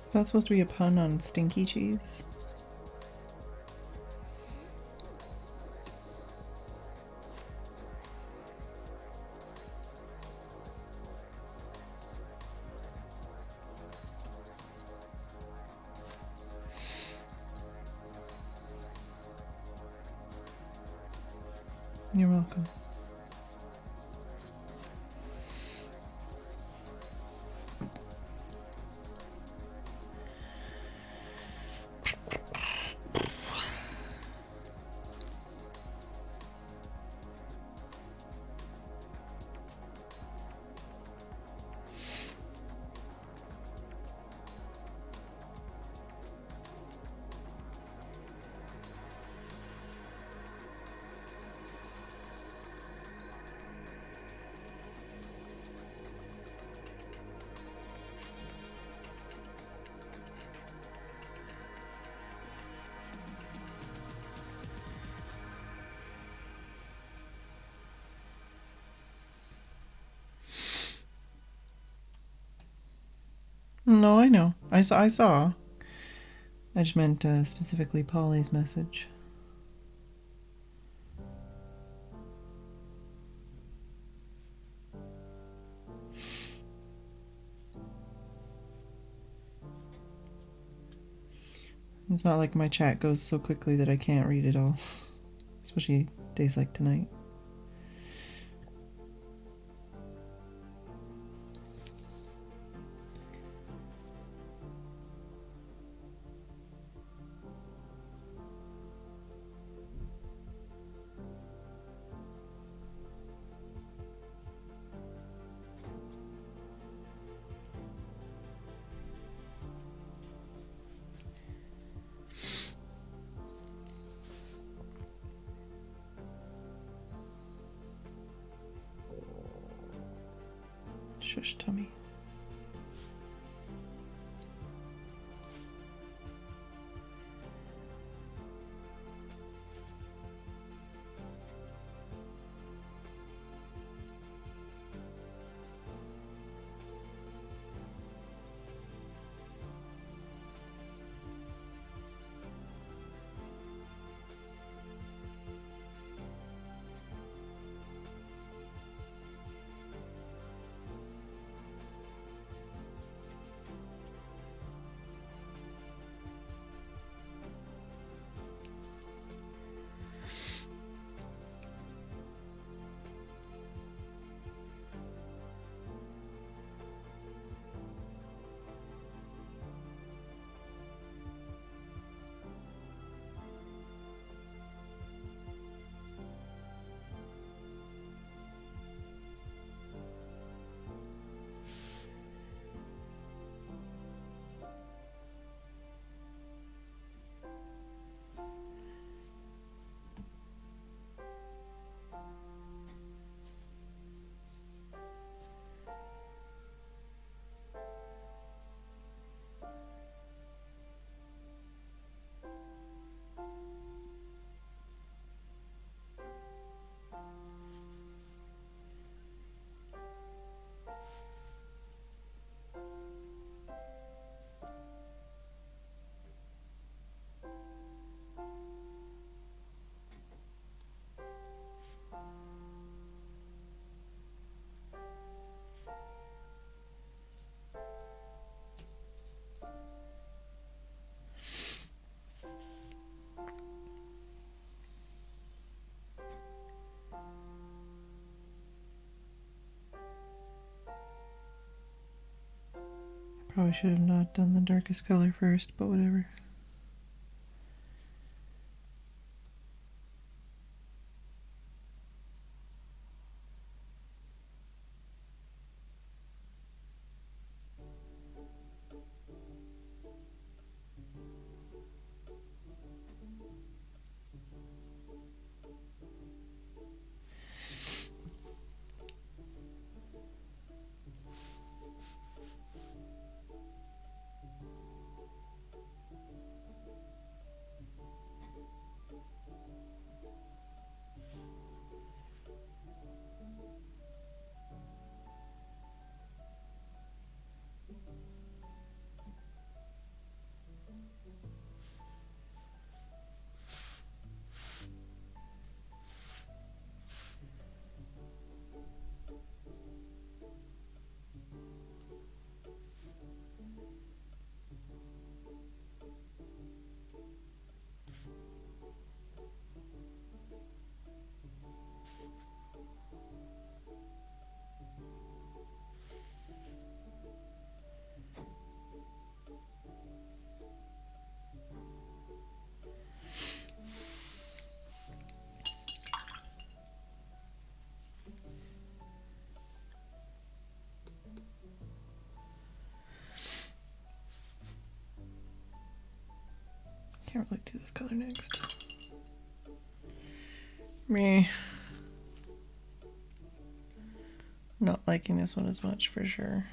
S1: Is that supposed to be a pun on stinky cheese? You're welcome. No, I know. I saw. I just meant specifically Polly's message. It's not like my chat goes so quickly that I can't read it all. Especially days like tonight. Shush, tummy. Probably should have not done the darkest color first, but whatever. Can't really do this color next. Me. Not liking this one as much for sure.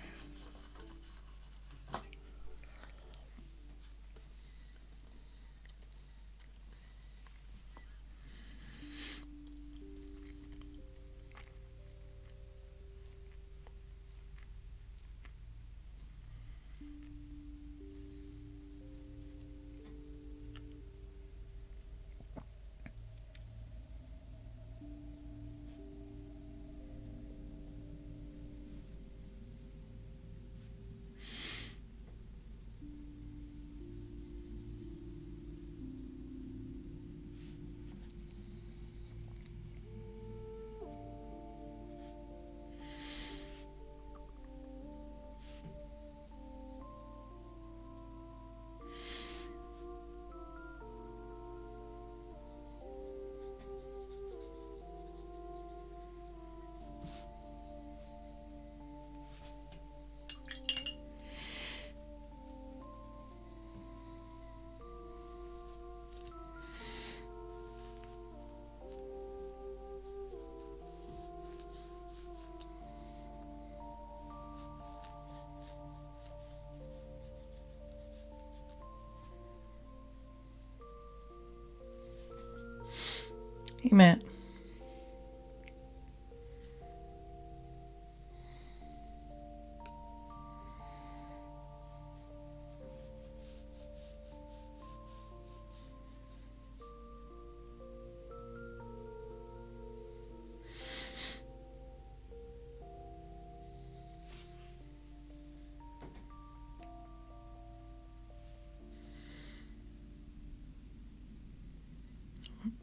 S1: Hey, Matt.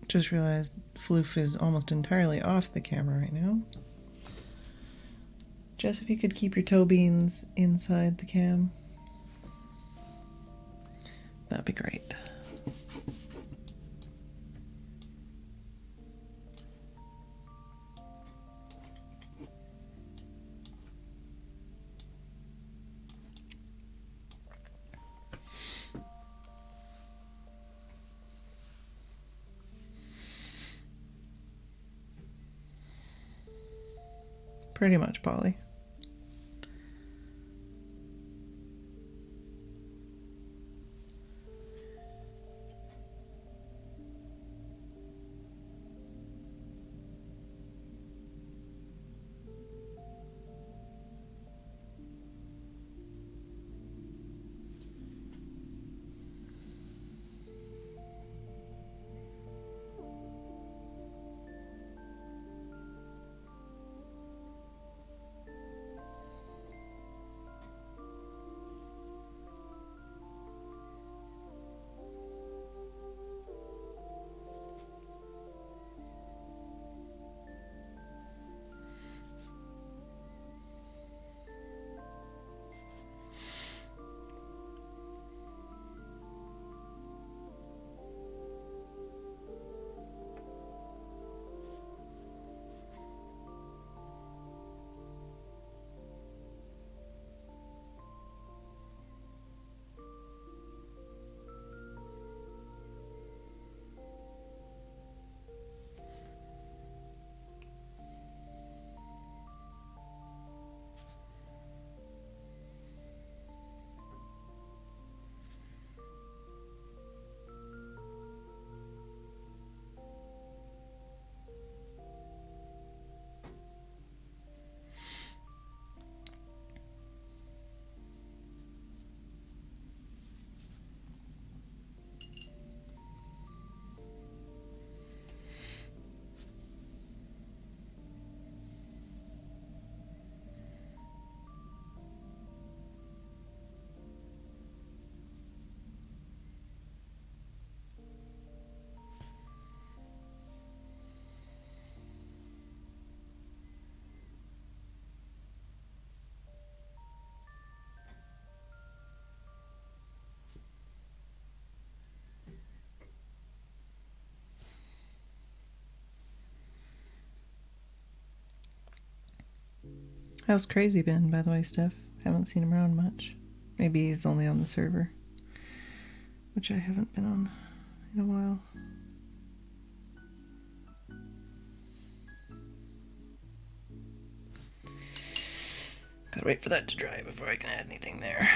S1: Just realized Floof is almost entirely off the camera right now. Jess, if you could keep your toe beans inside the cam, that'd be great. Pretty much, Polly. How's Crazy been, by the way, Steph? Haven't seen him around much. Maybe he's only on the server, which I haven't been on in a while. Gotta wait for that to dry before I can add anything there.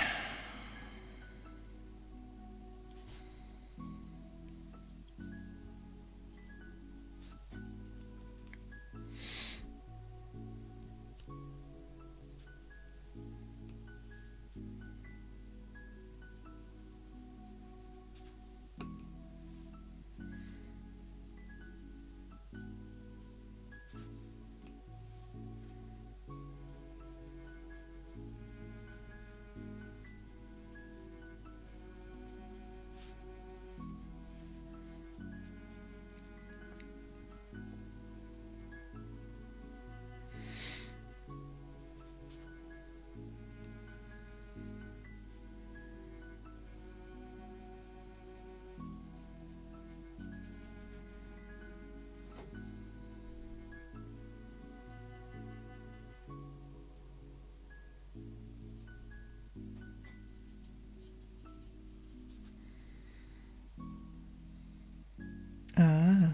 S1: Ah.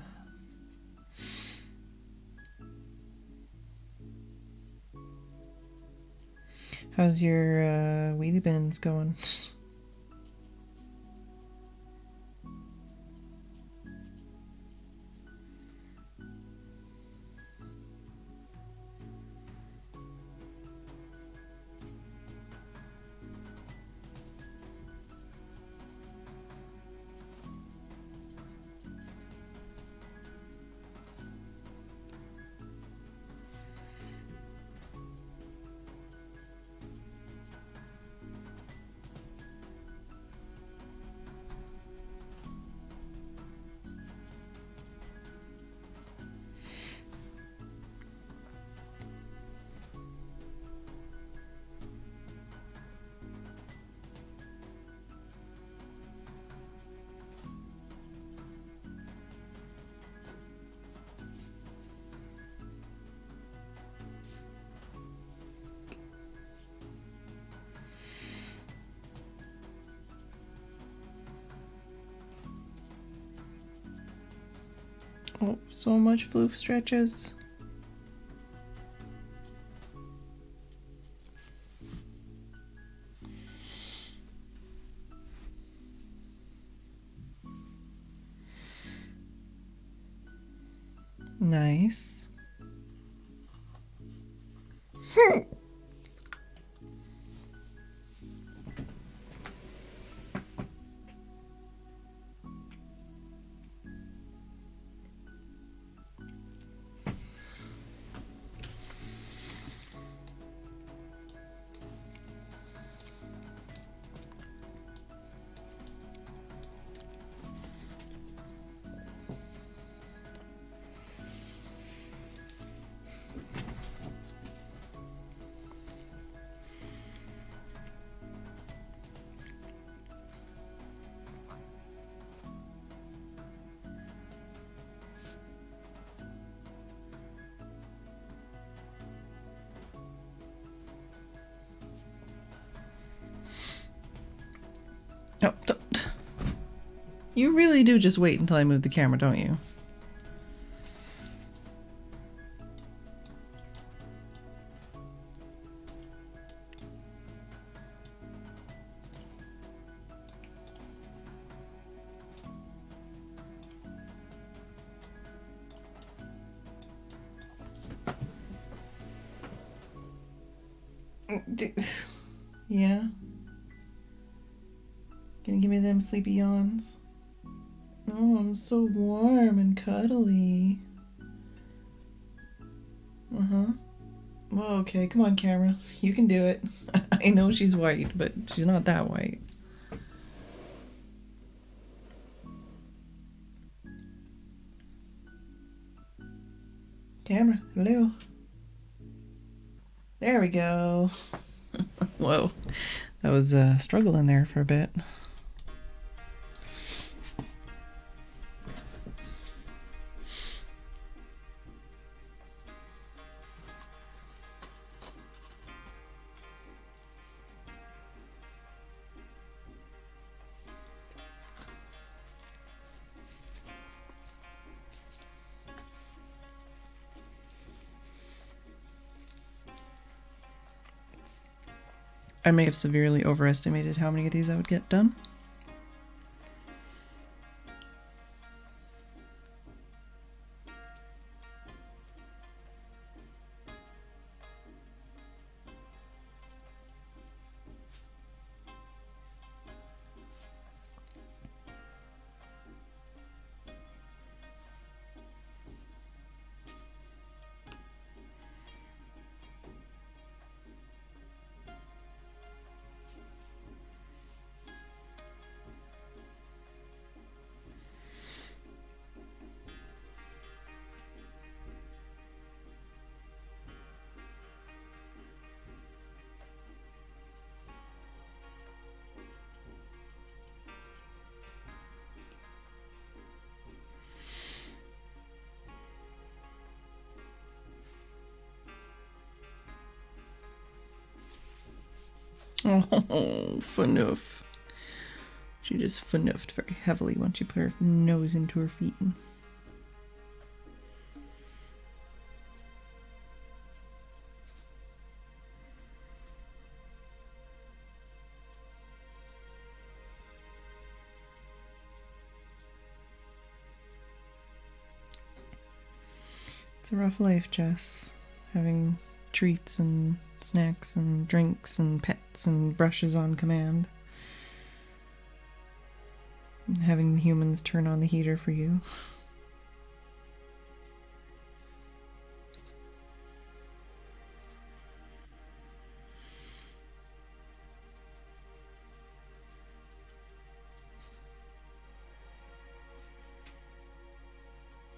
S1: How's your wheelie bins going? Oh, so much floof stretches. Nice. No, don't. You really do just wait until I move the camera, don't you? Yeah? Gonna give me them sleepy yawns? Oh, I'm so warm and cuddly. Uh-huh. Well, okay, come on, camera. You can do it. I know she's white, but she's not that white. Camera, hello. There we go. Whoa. That was a struggle in there for a bit. I may have severely overestimated how many of these I would get done. Oh, Fanoof. She just fanoofed very heavily once she put her nose into her feet. It's a rough life, Jess. Having treats and snacks and drinks and pets and brushes on command. And having the humans turn on the heater for you.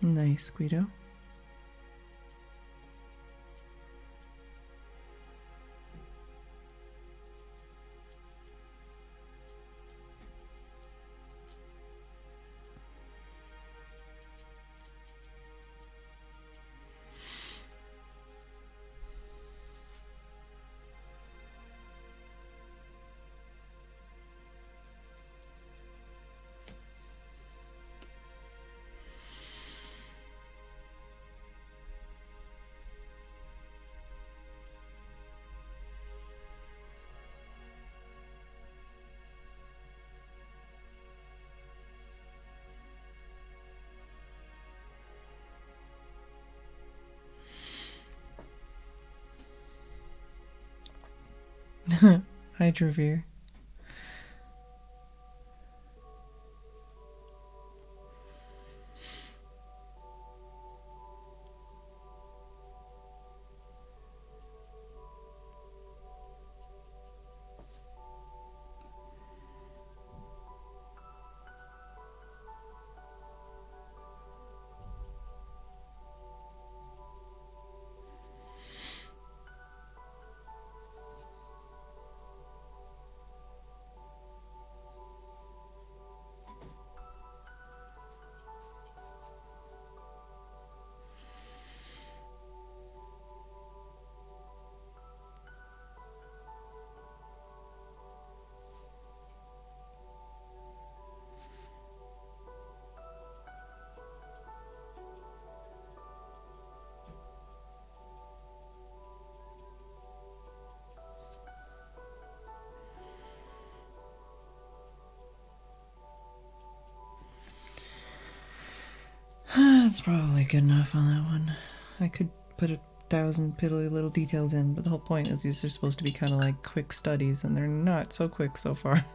S1: Nice, Guido. Hydrovere. That's probably good enough on that one. I could put 1,000 piddly little details in, but the whole point is these are supposed to be kind of like quick studies, and they're not so quick so far.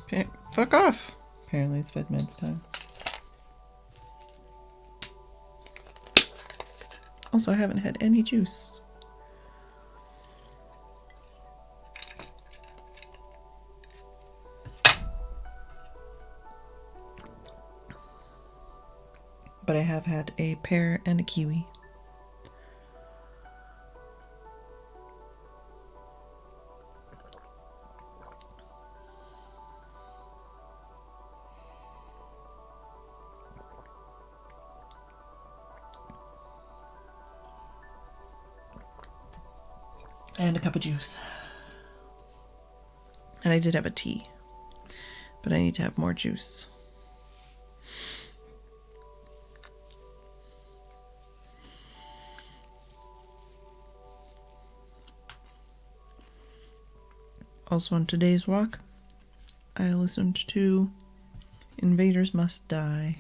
S1: Okay, fuck off! Apparently it's Fedman's time. Also, I haven't had any juice. But I have had a pear and a kiwi. And a cup of juice. And I did have a tea, but I need to have more juice. Also on today's walk, I listened to Invaders Must Die.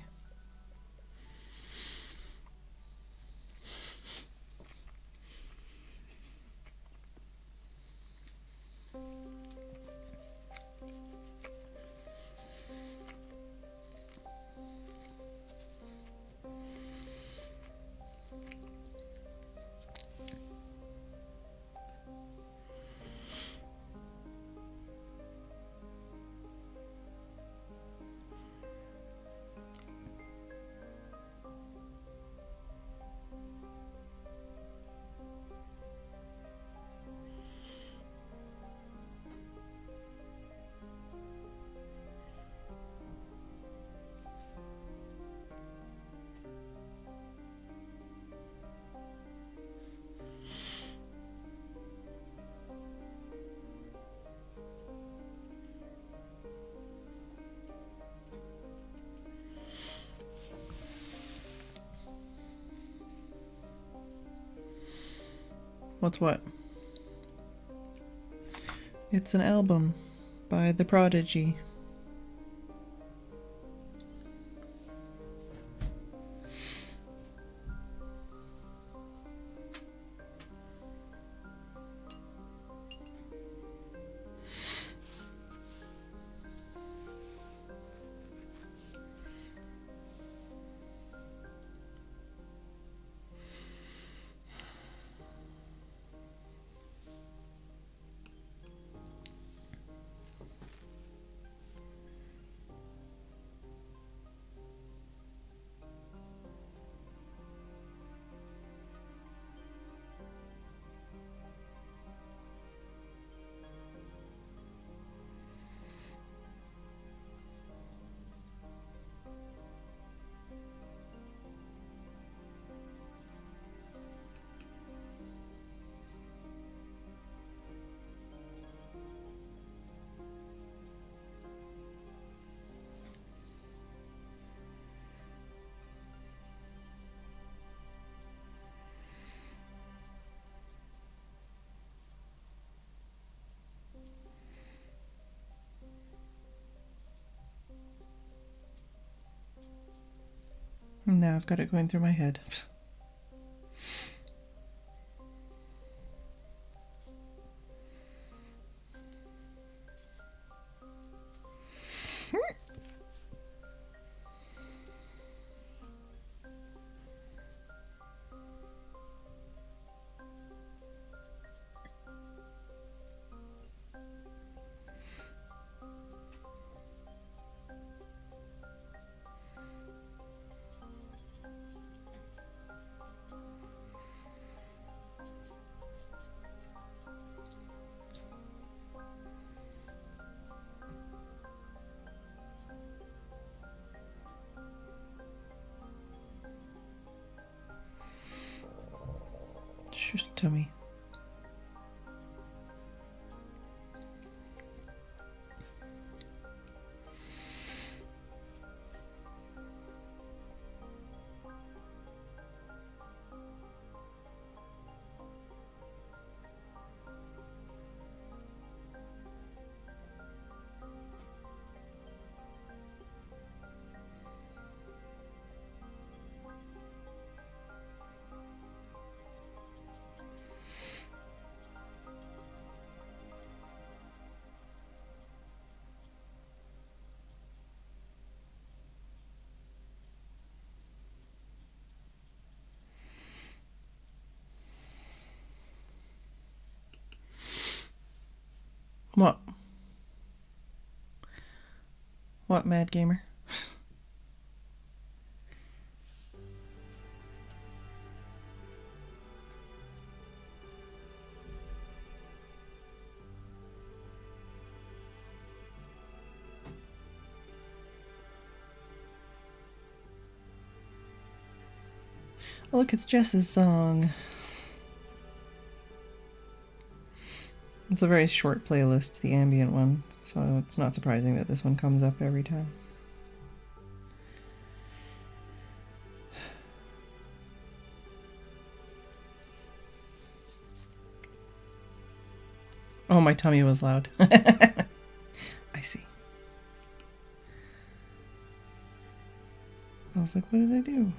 S1: What's what? It's an album by The Prodigy. Now I've got it going through my head. Just tell me. What? What, Mad Gamer? Oh, look, it's Jess's song. It's a very short playlist, the ambient one, So it's not surprising that this one comes up every time. Oh, my tummy was loud. I see. I was like, what did I do?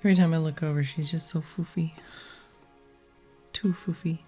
S1: Every time I look over, she's just so foofy. Too foofy.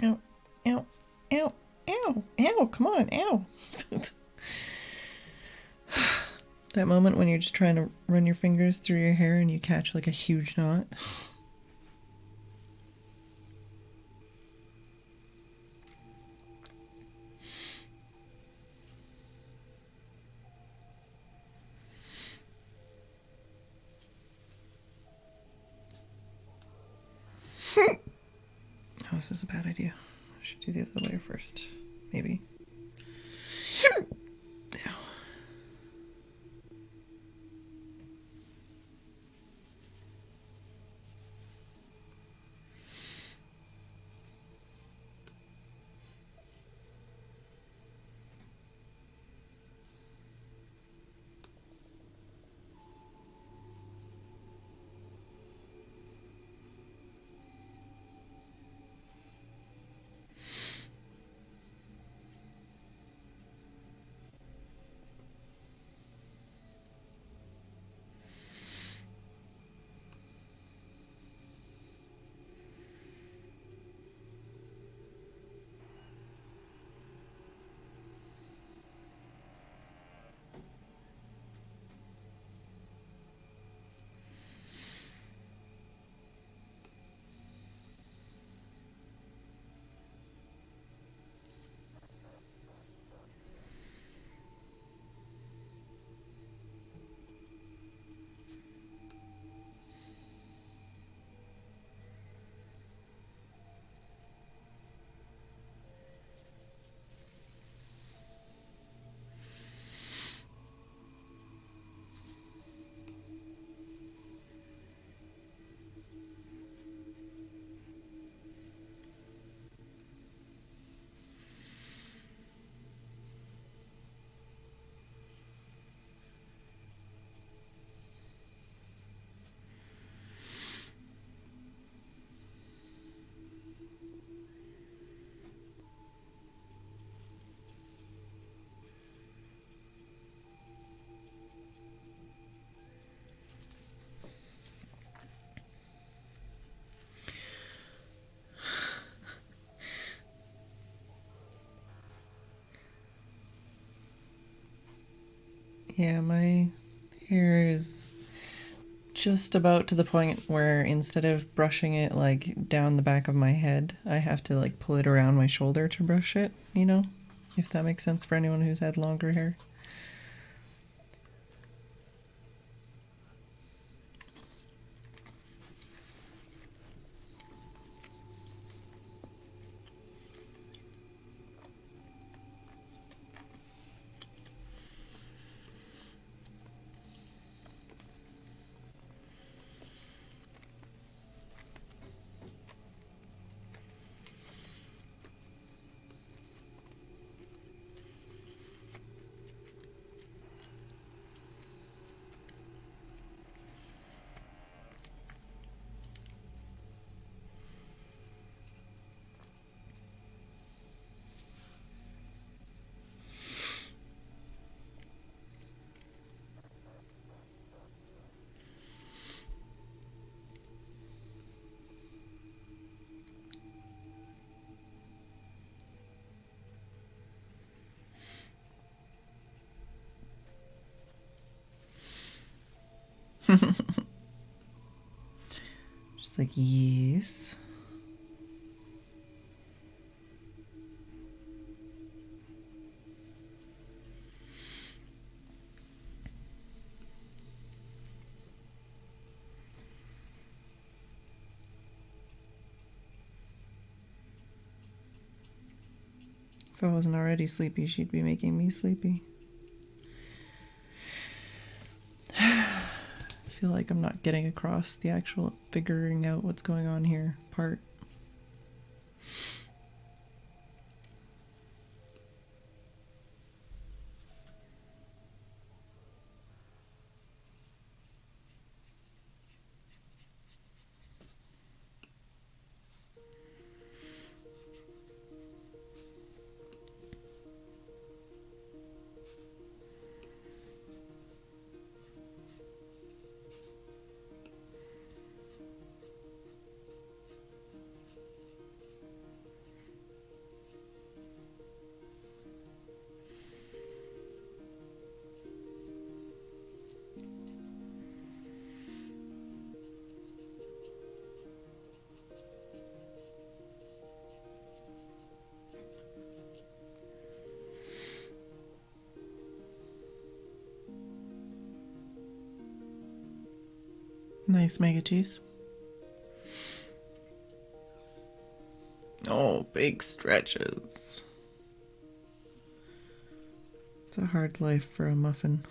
S1: Ow, ow, ow, ow, ow, come on, ow. That moment when you're just trying to run your fingers through your hair and you catch like a huge knot. Oh, this is a bad idea. I should do the other layer first. Maybe. Ow. Yeah, my hair is just about to the point where instead of brushing it like down the back of my head, I have to like pull it around my shoulder to brush it, you know? If that makes sense for anyone who's had longer hair. Just like, yes. If I wasn't already sleepy, she'd be making me sleepy. I feel like I'm not getting across the actual figuring out what's going on here part. Nice mega cheese. Oh, big stretches. It's a hard life for a muffin.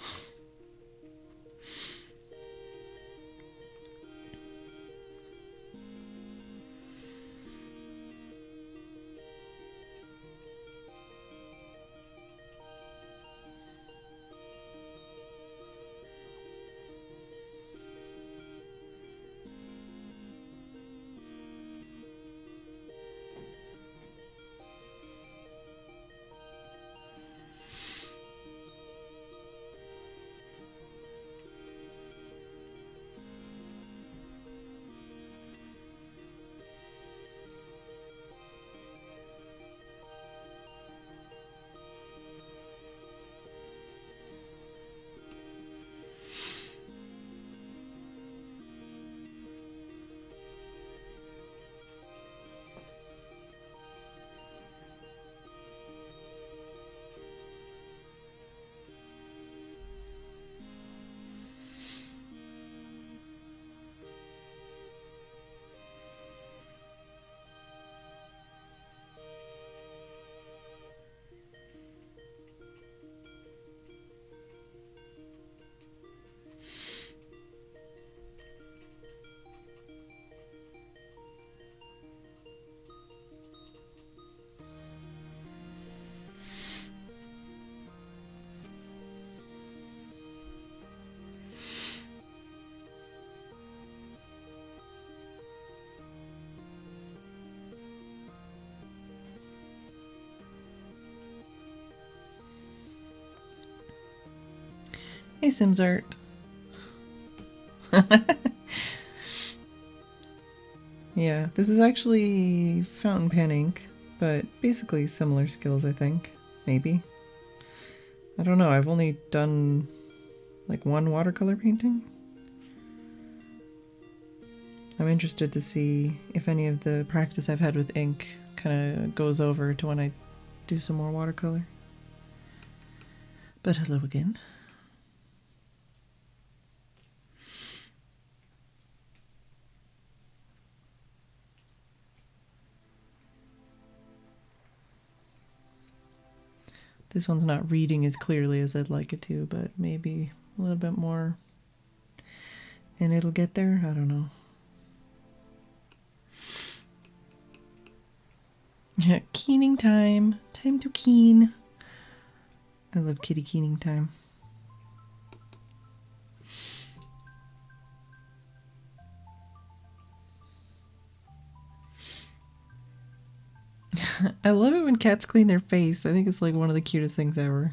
S1: Hey, Sims Art. Yeah, this is actually fountain pen ink, but basically similar skills, I think. Maybe. I don't know, I've only done like one watercolor painting. I'm interested to see if any of the practice I've had with ink kind of goes over to when I do some more watercolor. But hello again. This one's not reading as clearly as I'd like it to, but maybe a little bit more. And it'll get there? I don't know. Yeah, keening time. Time to keen. I love kitty keening time. I love it when cats clean their face. I think it's like one of the cutest things ever.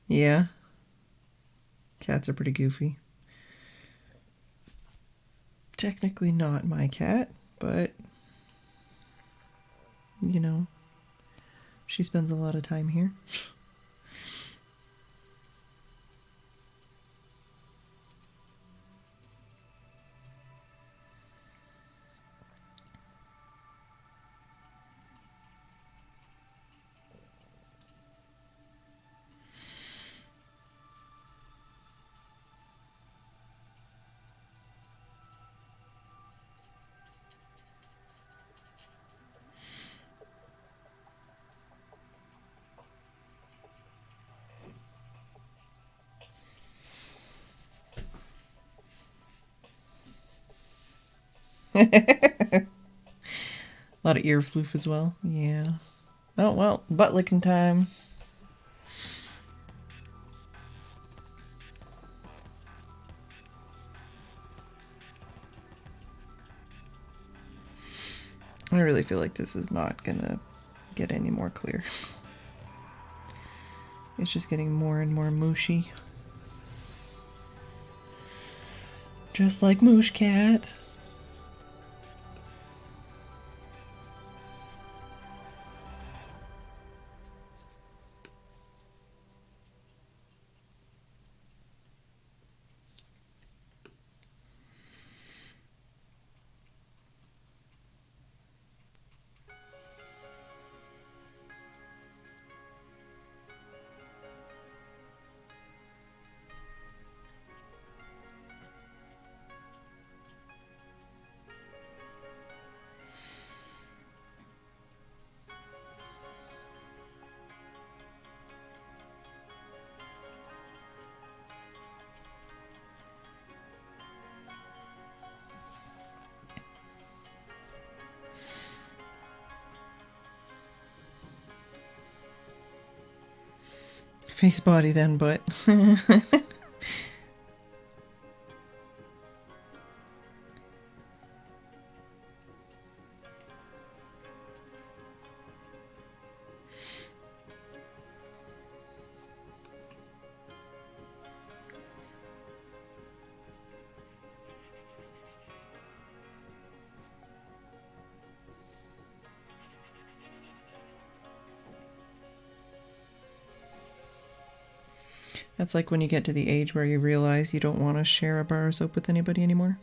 S1: Yeah, cats are pretty goofy. Technically not my cat, but you know, she spends a lot of time here. A lot of ear floof as well. Yeah. Oh well, butt licking time. I really feel like this is not gonna get any more clear. It's just getting more and more mushy. Just like Moosh Cat. Face, body, then butt. That's like when you get to the age where you realize you don't want to share a bar of soap with anybody anymore.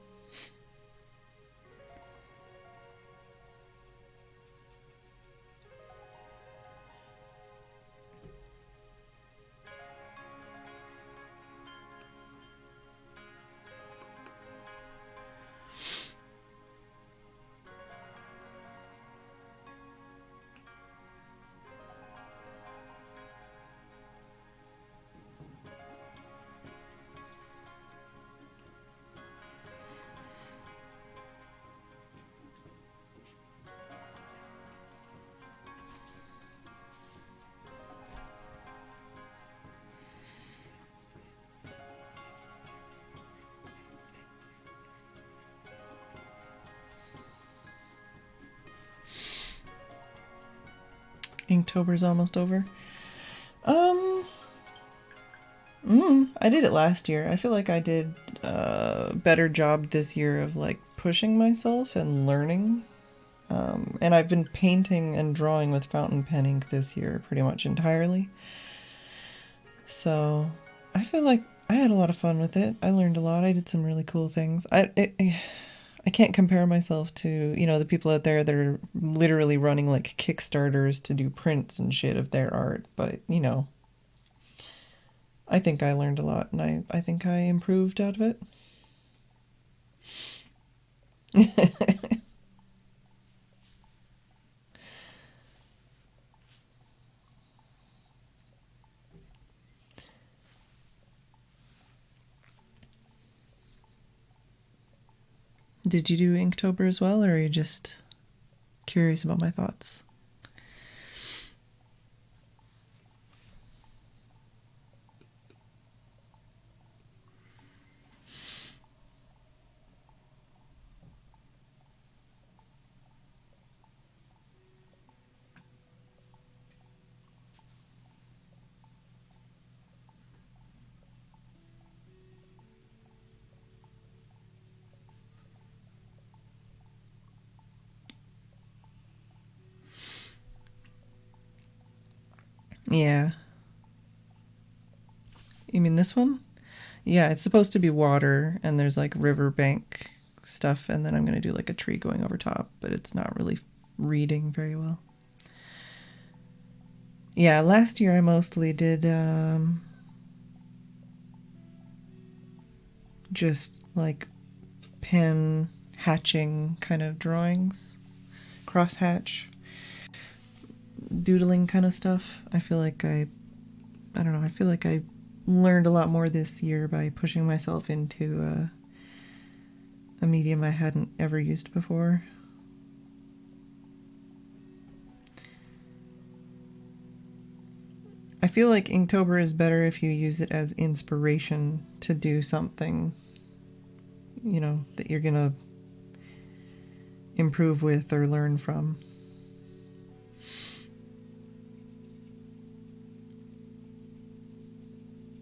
S1: Inktober's almost over. I did it last year. I feel like I did a better job this year of like pushing myself and learning. And I've been painting and drawing with fountain pen ink this year pretty much entirely. So I feel like I had a lot of fun with it. I learned a lot. I did some really cool things. I can't compare myself to, the people out there that are literally running like Kickstarters to do prints and shit of their art. But, I think I learned a lot and I think I improved out of it. Did you do Inktober as well, or are you just curious about my thoughts? Yeah. You mean this one? Yeah, it's supposed to be water, and there's like riverbank stuff, and then I'm going to do like a tree going over top, but it's not really reading very well. Yeah, last year I mostly did just like pen hatching kind of drawings, cross hatch, doodling kind of stuff. I don't know, I feel like I learned a lot more this year by pushing myself into a medium I hadn't ever used before. I feel like Inktober is better if you use it as inspiration to do something, you know, that you're gonna improve with or learn from.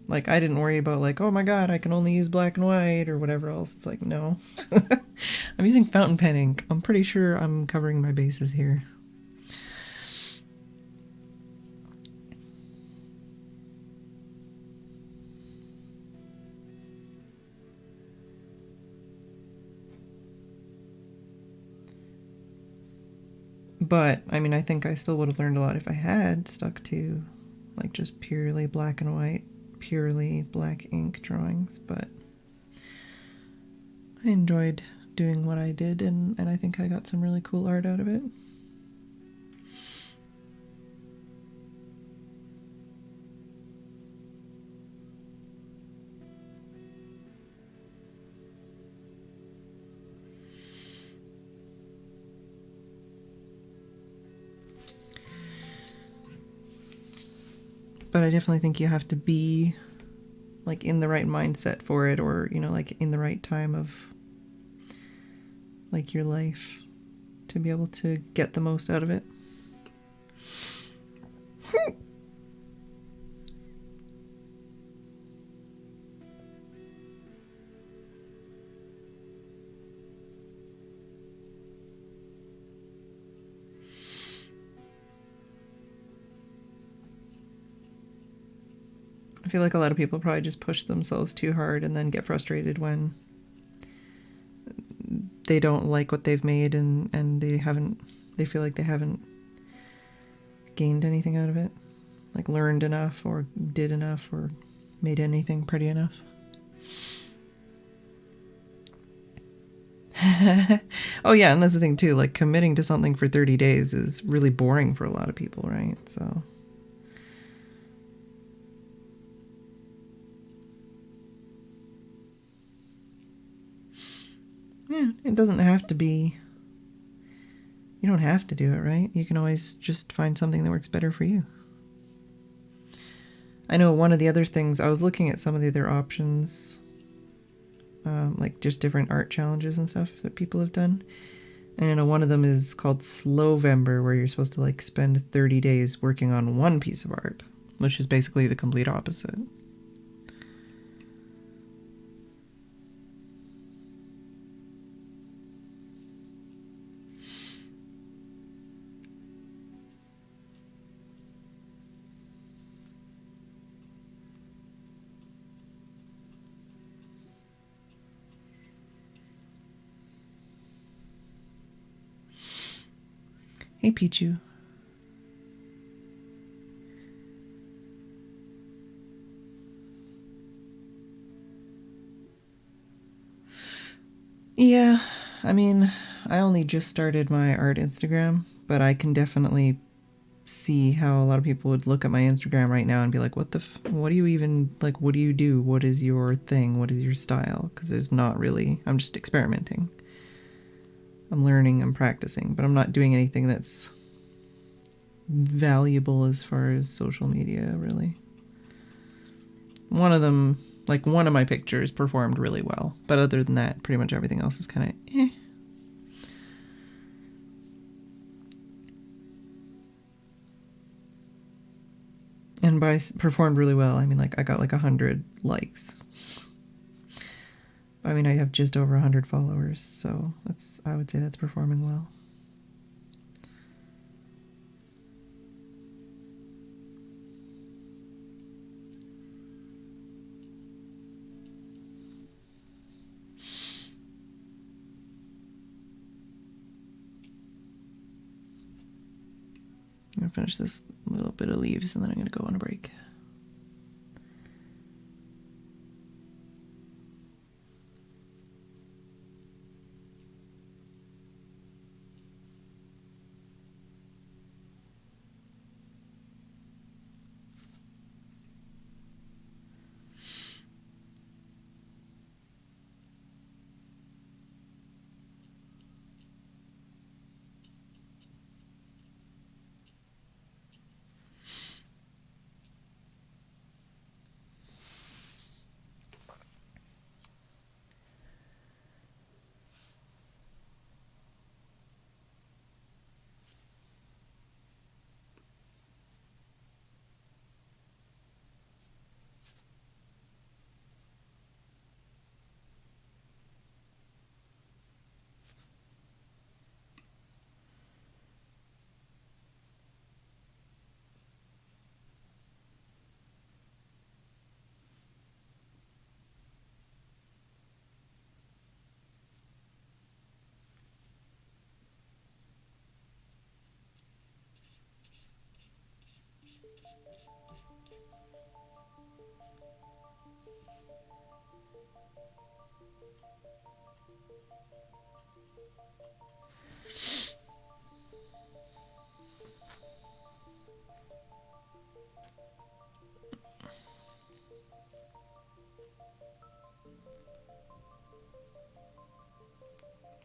S1: Like, I didn't worry about like, oh my god, I can only use black and white or whatever else. It's like, no. I'm using fountain pen ink. I'm pretty sure I'm covering my bases here. But, I mean, I think I still would have learned a lot if I had stuck to like just purely black and white, purely black ink drawings. But I enjoyed doing what I did, and I think I got some really cool art out of it. But I definitely think you have to be like in the right mindset for it, or, you know, like in the right time of like your life to be able to get the most out of it. I feel like a lot of people probably just push themselves too hard and then get frustrated when they don't like what they've made, and they feel like they haven't gained anything out of it, like learned enough or did enough or made anything pretty enough. Oh yeah, and that's the thing too, like committing to something for 30 days is really boring for a lot of people, right? So yeah, it doesn't have to be, you don't have to do it, right? You can always just find something that works better for you. I know one of the other things, I was looking at some of the other options, like just different art challenges and stuff that people have done. And I know one of them is called Slowvember, where you're supposed to like spend 30 days working on one piece of art, which is basically the complete opposite. Hey, Pichu. Yeah, I mean, I only just started my art Instagram, but I can definitely see how a lot of people would look at my Instagram right now and be like, what do you even, like, what do you do? What is your thing? What is your style? Because there's not really, I'm just experimenting. I'm learning, I'm practicing, but I'm not doing anything that's valuable as far as social media, really. One of them, like one of my pictures performed really well, but other than that, pretty much everything else is kind of eh. And by performed really well, I mean like I got like 100 likes. I mean, I have just over 100 followers, so I would say that's performing well. I'm gonna finish this little bit of leaves and then I'm gonna go on a break.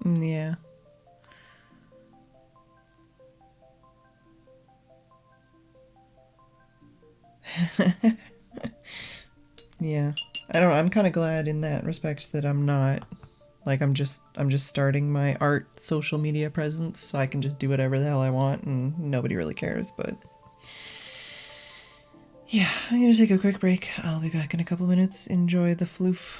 S1: Yeah. Yeah. I don't know. I'm kind of glad in that respect that I'm not like I'm just starting my art social media presence so I can just do whatever the hell I want and nobody really cares, but yeah, I'm going to take a quick break. I'll be back in a couple minutes. Enjoy the floof.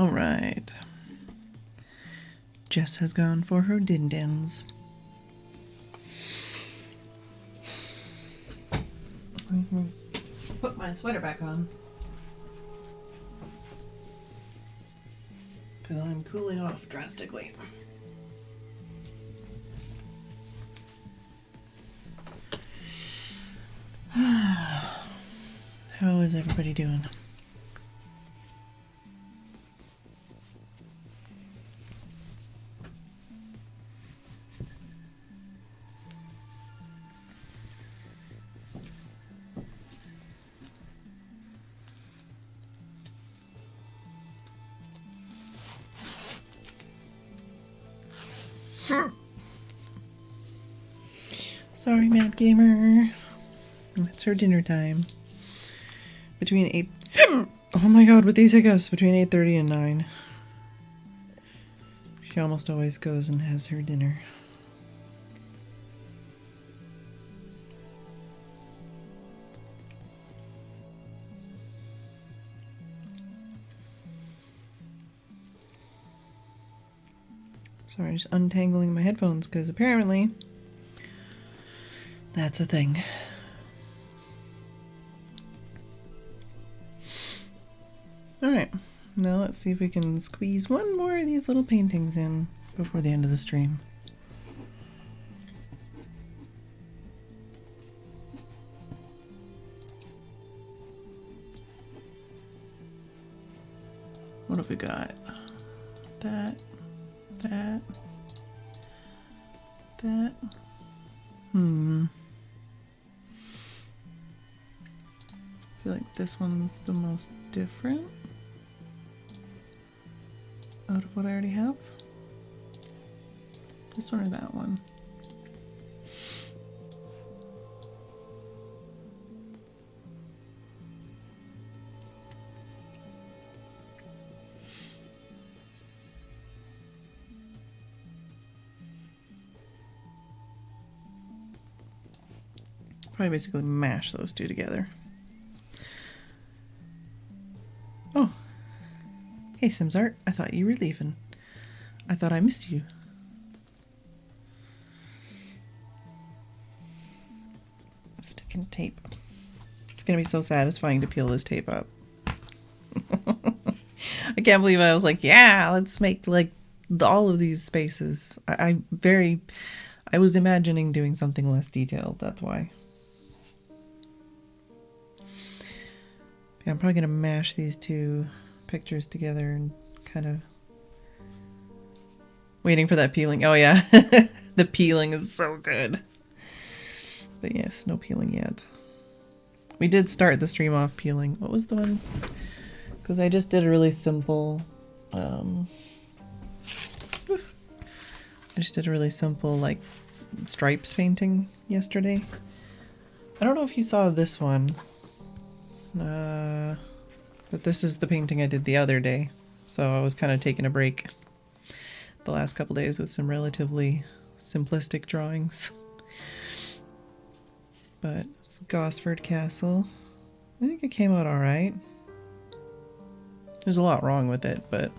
S1: All right. Jess has gone for her din-dins. Put my sweater back on. Because I'm cooling off drastically. How is everybody doing? Sorry, Mad Gamer. It's her dinner time. Between 8... Oh my god, with these hiccups, between 8:30 and 9. She almost always goes and has her dinner. Sorry, just untangling my headphones, because apparently that's a thing. Alright, now let's see if we can squeeze one more of these little paintings in before the end of the stream. What have we got? That. I feel like this one's the most different out of what I already have. This one or that one? Probably basically mash those two together. Oh. Hey, Simsart. I thought you were leaving. I thought I missed you. Sticking tape. It's gonna be so satisfying to peel this tape up. I can't believe I was like, yeah, let's make like all of these spaces. I was imagining doing something less detailed, that's why. Yeah, I'm probably gonna mash these two pictures together and kind of waiting for that peeling. Oh yeah, the peeling is so good. But yes, no peeling yet. We did start the stream off peeling. What was the one? Because I just did a really simple, like stripes painting yesterday. I don't know if you saw this one. But this is the painting I did the other day, so I was kind of taking a break the last couple days with some relatively simplistic drawings. But it's Gosford Castle. I think it came out alright. There's a lot wrong with it, but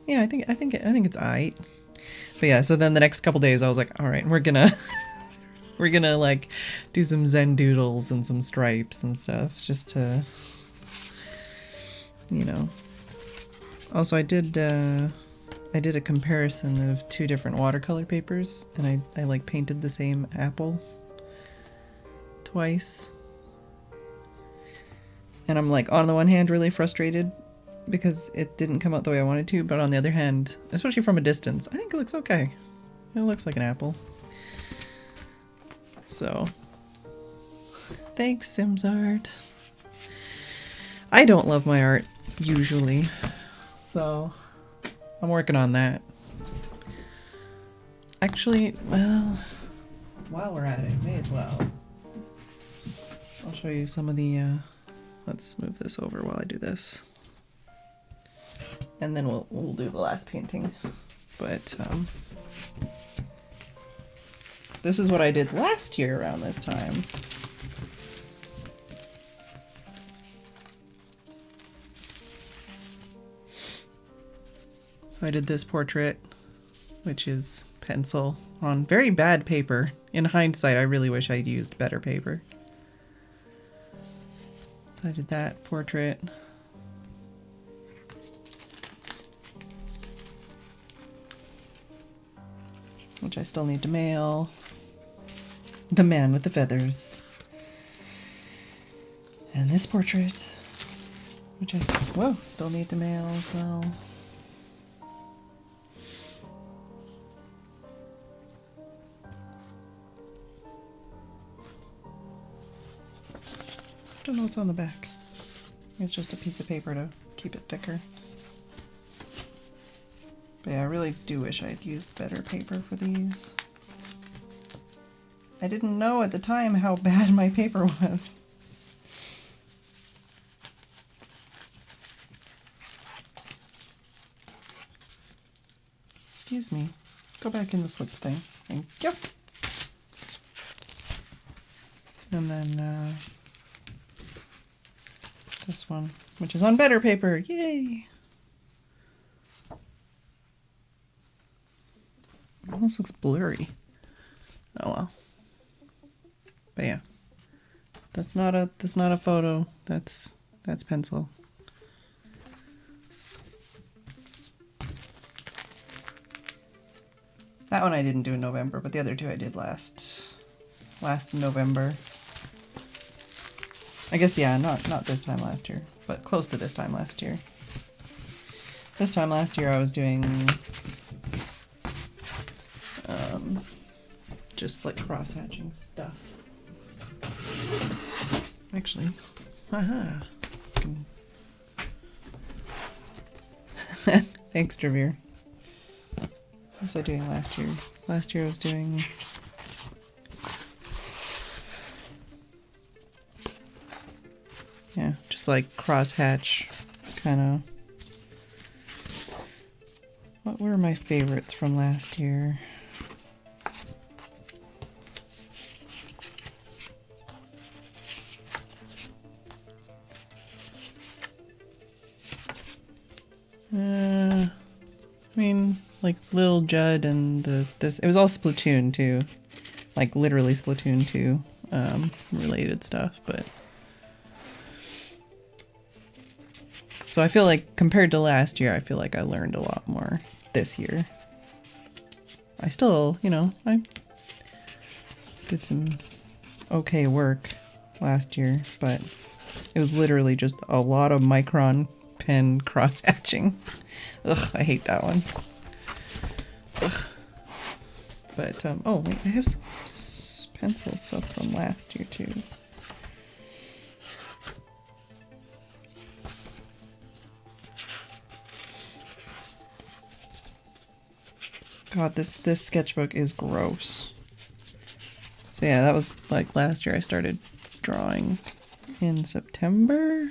S1: yeah, I think it's alright. But yeah, so then the next couple days I was like, alright, we're gonna like do some Zen doodles and some stripes and stuff just to, you know. Also, I did a comparison of two different watercolor papers, and I like painted the same apple twice. And I'm like, on the one hand, really frustrated because it didn't come out the way I wanted to, but on the other hand, especially from a distance, I think it looks okay. It looks like an apple. So, thanks, Simsart. I don't love my art, usually, so I'm working on that. Actually, well, while we're at it, may as well. I'll show you some of the, let's move this over while I do this. And then we'll do the last painting. But, this is what I did last year around this time. So I did this portrait, which is pencil on very bad paper. In hindsight, I really wish I'd used better paper. So I did that portrait. Which I still need to mail. The man with the feathers. And this portrait, which I still need to mail as well. I don't know what's on the back. It's just a piece of paper to keep it thicker. But yeah, I really do wish I'd used better paper for these. I didn't know at the time how bad my paper was. Excuse me. Go back in the slip thing. Thank you. And then this one, which is on better paper. Yay! It almost looks blurry. Oh well. But yeah. That's not a photo. That's pencil. That one I didn't do in November, but the other two I did last November. I guess, yeah, not this time last year, but close to this time last year. This time last year I was doing just like cross-hatching stuff. Actually, haha. Thanks, Dravir. What was I doing last year? Last year I was doing just like cross-hatch kind of. What were my favorites from last year? I mean, like Little Judd and this. It was all Splatoon 2, like literally Splatoon 2 related stuff, but. So I feel like compared to last year, I feel like I learned a lot more this year. I still, I did some okay work last year, but it was literally just a lot of micron pen cross-hatching. Ugh, I hate that one. Ugh. But, oh wait, I have some pencil stuff from last year too. God, this sketchbook is gross. So yeah, that was like last year I started drawing in September.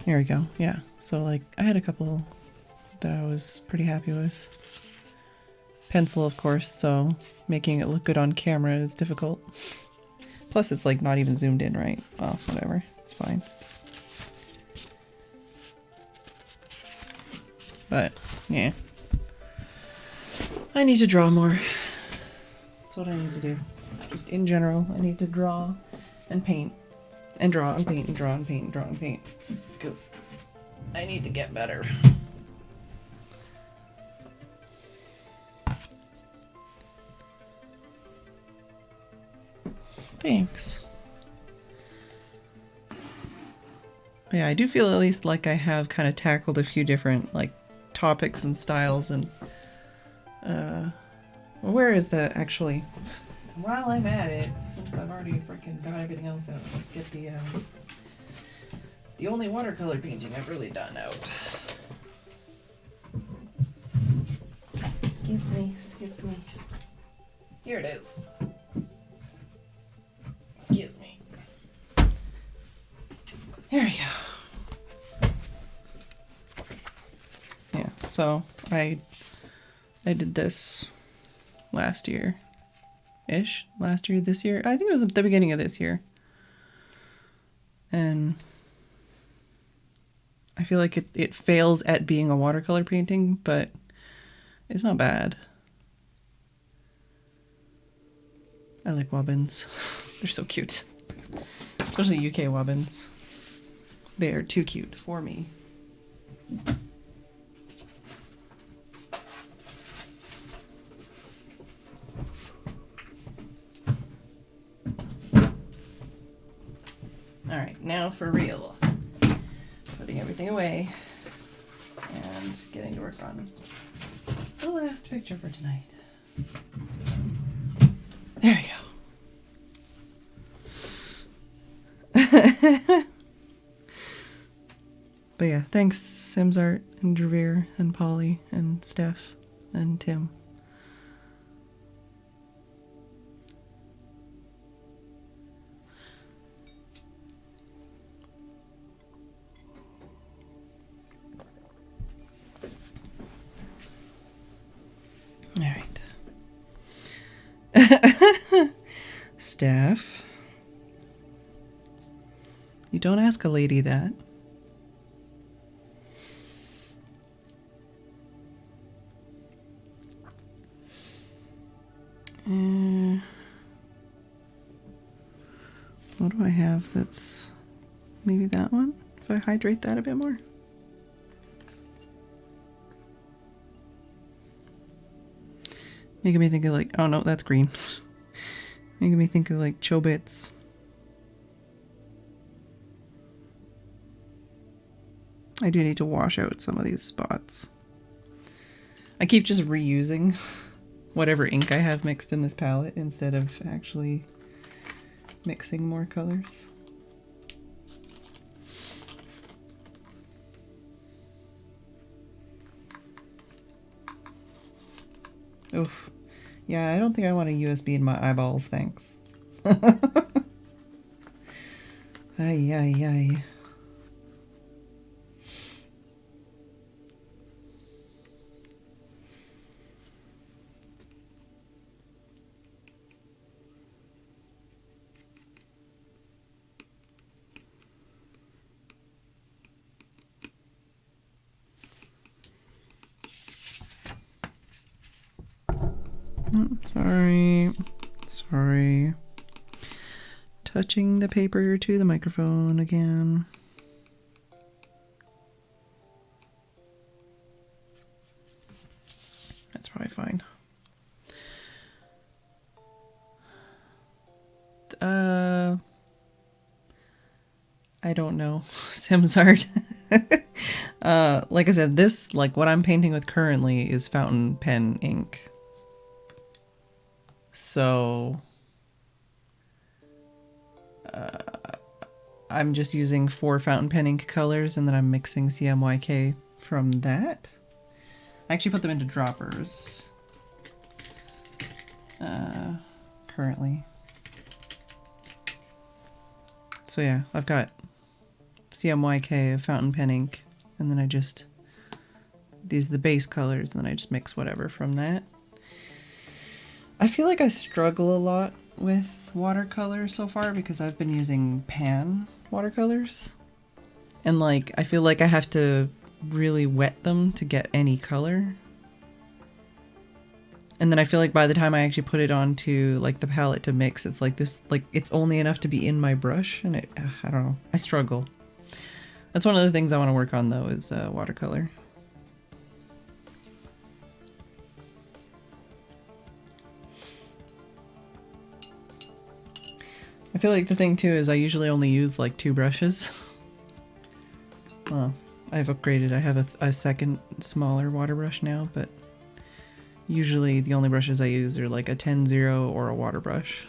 S1: Here we go. Yeah. So like I had a couple that I was pretty happy with. Pencil, of course, so making it look good on camera is difficult. Plus it's like not even zoomed in right. Well, whatever. It's fine. But yeah. I need to draw more. That's what I need to do. Just in general, I need to draw and paint. And draw and paint and draw and paint and draw and paint. Because I need to get better. Thanks. But yeah, I do feel at least like I have kind of tackled a few different like topics and styles and where is the actually? While I'm at it, since I've already freaking got everything else out, let's get the only watercolor painting I've really done out. Excuse me. Here it is. Excuse me. Here we go. Yeah, so I did this last year-ish. This year. I think it was at the beginning of this year. And I feel like it fails at being a watercolor painting, but it's not bad. I like wobbins. They're so cute. Especially UK wobbins. They are too cute for me. Alright, now for real. Putting everything away and getting to work on the last picture for tonight. There we go. But yeah, thanks Simsart and Dravere and Polly and Steph and Tim. All right. Steph, you don't ask a lady that. What do I have that's maybe that one? If I hydrate that a bit more. Making me think of like, oh no, that's green. Making me think of like Chobits. I do need to wash out some of these spots. I keep just reusing whatever ink I have mixed in this palette instead of actually mixing more colors. Oof. Yeah, I don't think I want a USB in my eyeballs, thanks. Ay, ay, ay. Oh, sorry. Touching the paper to the microphone again. That's probably fine. I don't know. Simsart. Like I said, this, like what I'm painting with currently is fountain pen ink. So I'm just using 4 fountain pen ink colors and then I'm mixing CMYK from that. I actually put them into droppers currently. So yeah, I've got CMYK of fountain pen ink and then these are the base colors and then I just mix whatever from that. I feel like I struggle a lot with watercolor so far because I've been using pan watercolors. And like, I feel like I have to really wet them to get any color. And then I feel like by the time I actually put it onto like the palette to mix, it's like this, like it's only enough to be in my brush and I don't know, I struggle. That's one of the things I want to work on though is watercolor. I feel like the thing too is I usually only use like 2 brushes. Well, I've upgraded. I have a second smaller water brush now, but usually the only brushes I use are like a 10-0 or a water brush.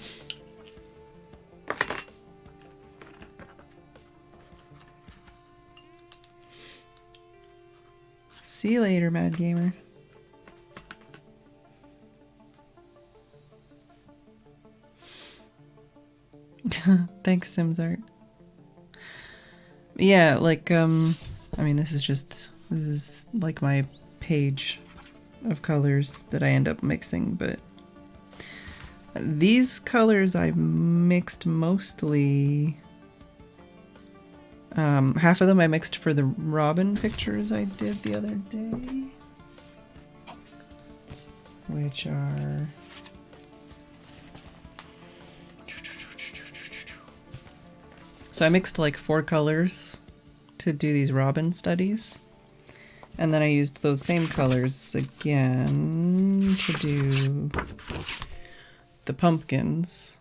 S1: See you later, Mad Gamer. Thanks, Simsart. Yeah, like, I mean, this is like my page of colors that I end up mixing, but these colors I've mixed mostly Half of them I mixed for the robin pictures I did the other day, which are so I mixed like 4 colors to do these robin studies, and then I used those same colors again to do the pumpkins,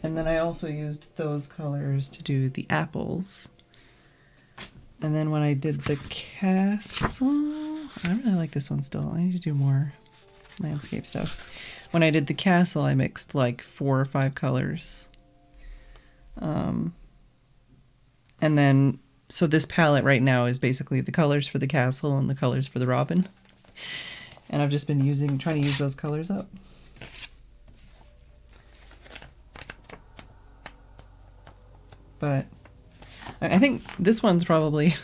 S1: and then I also used those colors to do the apples. And then when I did the castle, I don't really like this one still. I need to do more landscape stuff. When I did the castle, I mixed like 4 or 5 colors. And then, so this palette right now is basically the colors for the castle and the colors for the robin. And I've just been trying to use those colors up. But I think this one's probably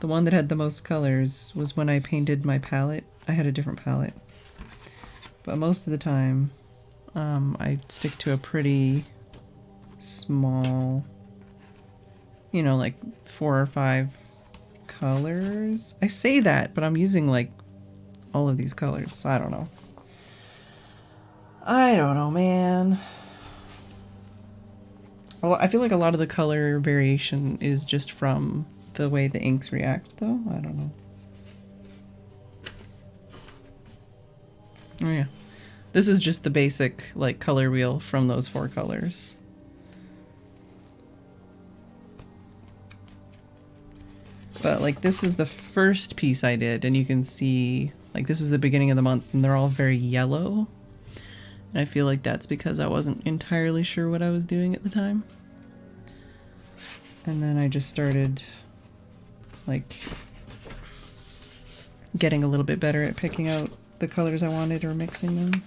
S1: the one that had the most colors was when I painted my palette. I had a different palette. But most of the time, I stick to a pretty small, you know, like 4 or 5 colors. I say that, but I'm using like all of these colors, so I don't know. I don't know, man. Well, I feel like a lot of the color variation is just from the way the inks react, though. I don't know. Oh yeah. This is just the basic, like, color wheel from those 4 colors. But, like, this is the first piece I did, and you can see, like, this is the beginning of the month, and they're all very yellow. And I feel like that's because I wasn't entirely sure what I was doing at the time. And then I just started, like, getting a little bit better at picking out the colors I wanted or mixing them.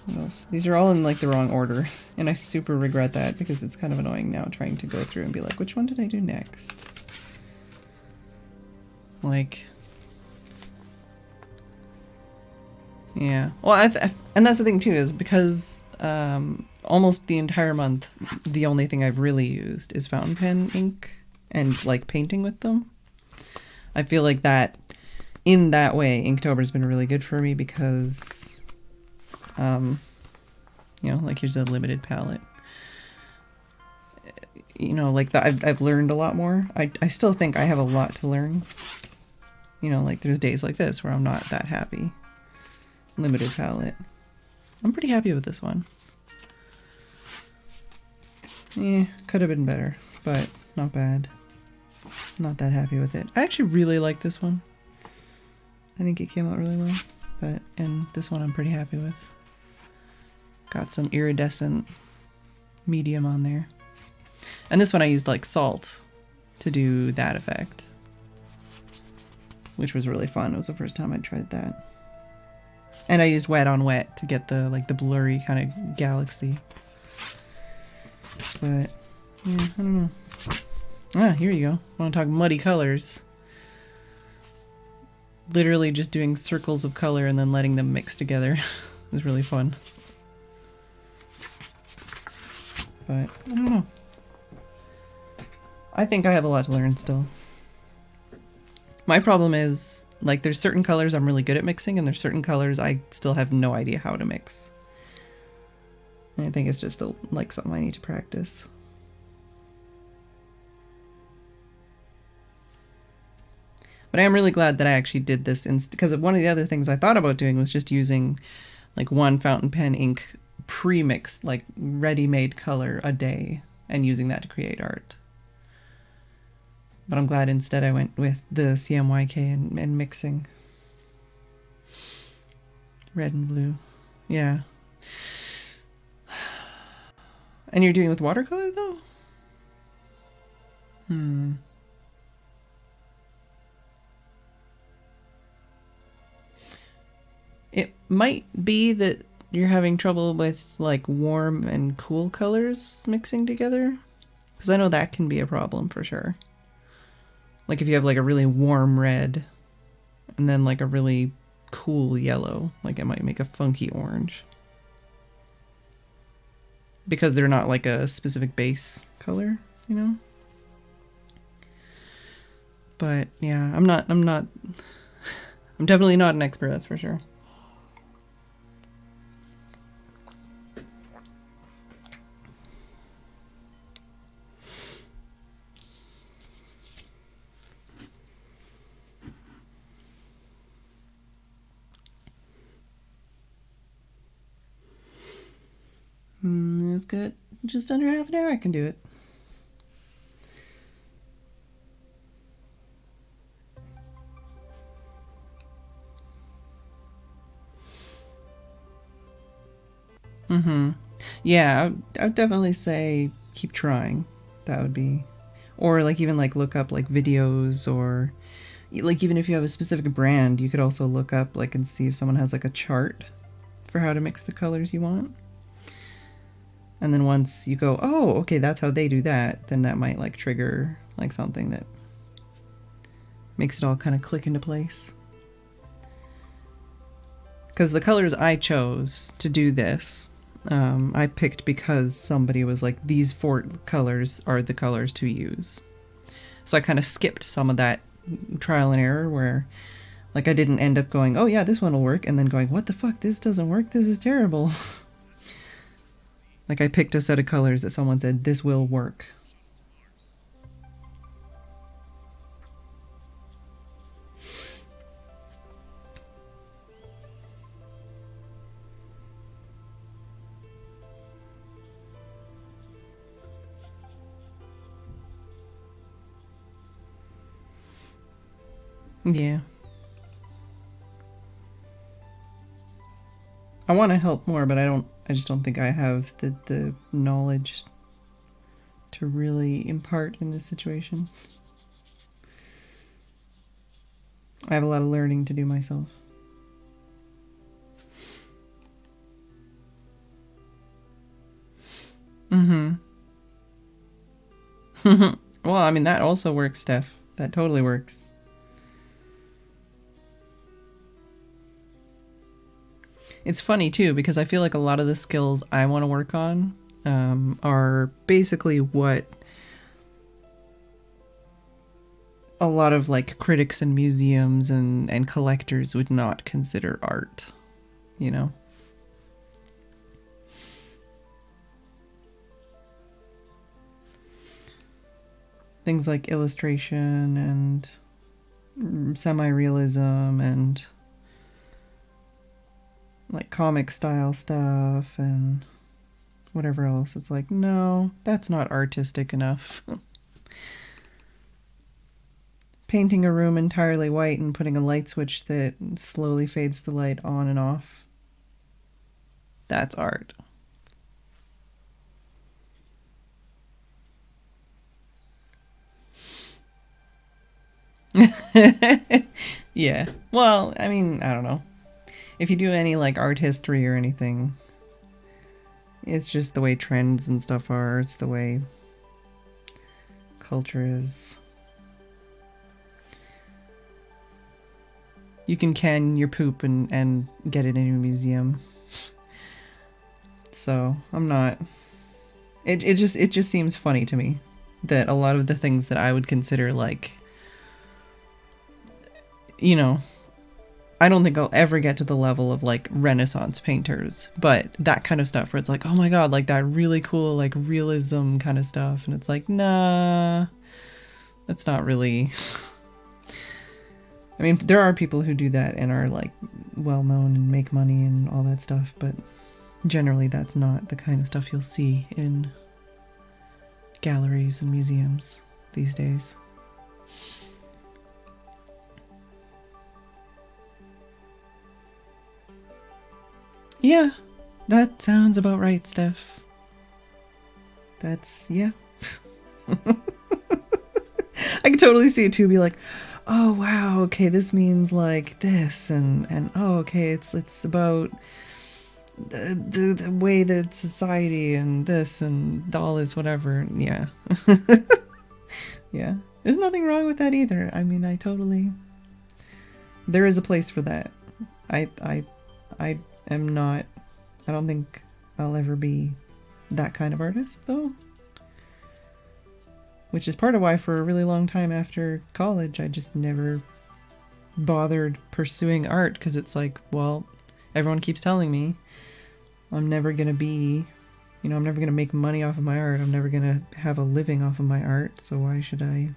S1: What else? These are all in, like, the wrong order. And I super regret that because it's kind of annoying now trying to go through and be like, which one did I do next? Like... Yeah. Well, and that's the thing too, is because almost the entire month, the only thing I've really used is fountain pen ink and like painting with them. I feel like that, in that way, Inktober's been really good for me because, you know, like here's a limited palette. You know, like I've learned a lot more. I still think I have a lot to learn. You know, like there's days like this where I'm not that happy. Limited palette. I'm pretty happy with this one. Could have been better, but not bad. Not that happy with it. I actually really like this one. I think it came out really well. And this one I'm pretty happy with. Got some iridescent medium on there. And this one I used like salt to do that effect, which was really fun. It was the first time I tried that. And I used wet on wet to get the like the blurry kind of galaxy. But yeah, I don't know. Ah, here you go. Want to talk muddy colors? Literally just doing circles of color and then letting them mix together. It was really fun. But I don't know. I think I have a lot to learn still. My problem is, like, there's certain colors I'm really good at mixing, and there's certain colors I still have no idea how to mix. And I think it's just like something I need to practice. But I am really glad that I actually did this, because one of the other things I thought about doing was just using like one fountain pen ink pre-mixed, like ready-made color a day, and using that to create art. But I'm glad instead I went with the CMYK and mixing. Red and blue. Yeah. And you're doing it with watercolor though? It might be that you're having trouble with like warm and cool colors mixing together. Because I know that can be a problem for sure. Like if you have like a really warm red and then like a really cool yellow, like it might make a funky orange. because they're not like a specific base color, you know? But yeah, I'm definitely not an expert, that's for sure. I've got just under half an hour, I can do it. Yeah, I would definitely say keep trying. That would be, or like even like look up like videos, or like even if you have a specific brand, you could also look up like and see if someone has like a chart for how to mix the colors you want. And then once you go, oh, okay, that's how they do that, then that might like trigger like something that makes it all kind of click into place. Because the colors I chose to do this, I picked because somebody was like, these 4 colors are the colors to use. So I kind of skipped some of that trial and error where like I didn't end up going, oh yeah, this one will work, and then going, what the fuck, this doesn't work, this is terrible. Like I picked a set of colors that someone said, this will work. Yeah. I want to help more, but I just don't think I have the knowledge to really impart in this situation. I have a lot of learning to do myself. Well, I mean, that also works, Steph. That totally works. It's funny, too, because I feel like a lot of the skills I want to work on are basically what a lot of like critics and museums and collectors would not consider art, you know? Things like illustration and semi-realism and like comic style stuff and whatever else. It's like, no, that's not artistic enough. Painting a room entirely white and putting a light switch that slowly fades the light on and off, that's art. Yeah. Well, I mean, I don't know. If you do any like art history or anything, it's just the way trends and stuff are. It's the way culture is. You can your poop and get it in a museum. So I'm not. It just seems funny to me that a lot of the things that I would consider like, you know, I don't think I'll ever get to the level of like Renaissance painters, but that kind of stuff where it's like, oh my god, like that really cool like realism kind of stuff, and it's like, nah, that's not really. I mean, there are people who do that and are like well known and make money and all that stuff, but generally that's not the kind of stuff you'll see in galleries and museums these days. Yeah, that sounds about right, Steph. That's, yeah. I can totally see it too, be like, oh wow, okay, this means like this, and oh okay, it's about the way that society and this and all this whatever. Yeah. Yeah. There's nothing wrong with that either. I mean, there is a place for that. I am not, I don't think I'll ever be that kind of artist, though. Which is part of why for a really long time after college, I just never bothered pursuing art, because it's like, well, everyone keeps telling me I'm never going to be, I'm never going to make money off of my art. I'm never going to have a living off of my art. So why should I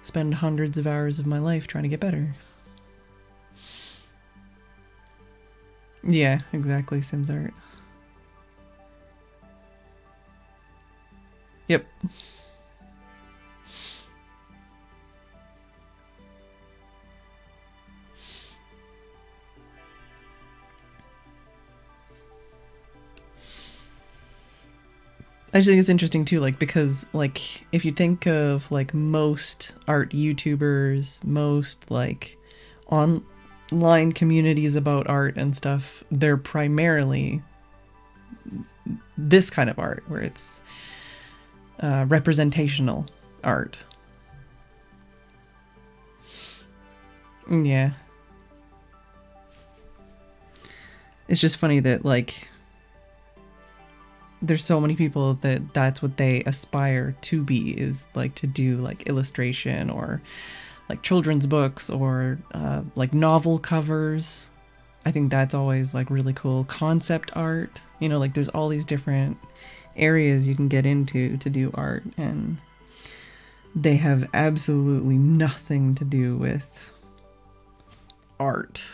S1: spend hundreds of hours of my life trying to get better? Yeah, exactly. Sims art. Yep. I just think it's interesting too, like, because, like, if you think of, like, most art YouTubers, most, like, online communities about art and stuff, they're primarily this kind of art, where it's representational art. Yeah. It's just funny that, like, there's so many people that that's what they aspire to be, is like to do like illustration or like children's books or like novel covers. I think that's always like really cool. Concept art, like there's all these different areas you can get into to do art, and they have absolutely nothing to do with art,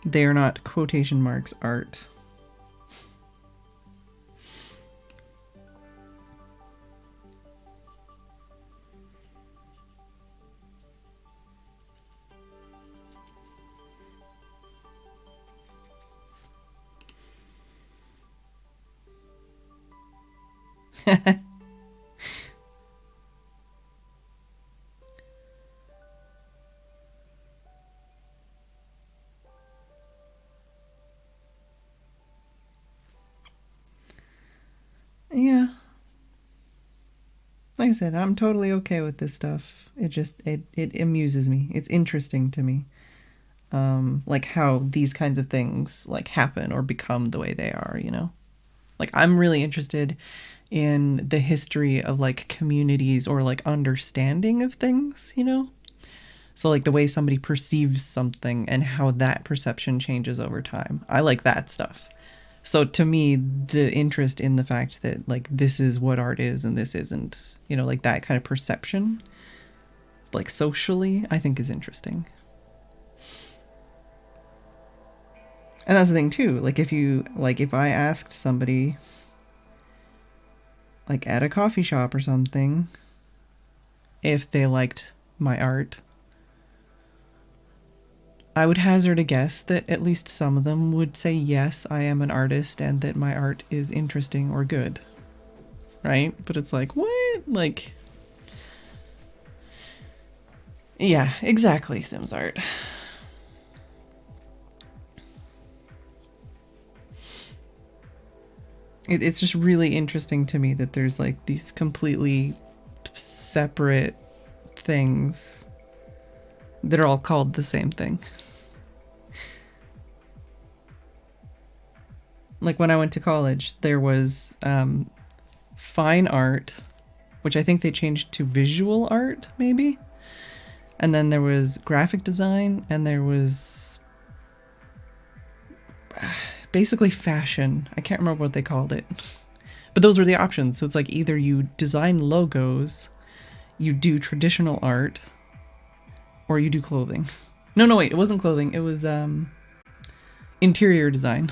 S1: They are not quotation marks art. Yeah. Like I said, I'm totally okay with this stuff. It amuses me. It's interesting to me. Like how these kinds of things like happen or become the way they are, Like I'm really interested in the history of like communities or like understanding of things, So like the way somebody perceives something and how that perception changes over time. I like that stuff. So to me, the interest in the fact that like this is what art is and this isn't, like that kind of perception, like socially, I think is interesting. And that's the thing too. Like if I asked somebody like at a coffee shop or something if they liked my art, I would hazard a guess that at least some of them would say, yes, I am an artist and that my art is interesting or good. Right? But it's like, what? Like, yeah, exactly, Sims art. It's just really interesting to me that there's like these completely separate things that are all called the same thing. Like when I went to college, there was fine art, which I think they changed to visual art, maybe. And then there was graphic design, and there was basically fashion. I can't remember what they called it. But those were the options. So it's like either you design logos, you do traditional art, or you do clothing. No, wait, it wasn't clothing. It was interior design.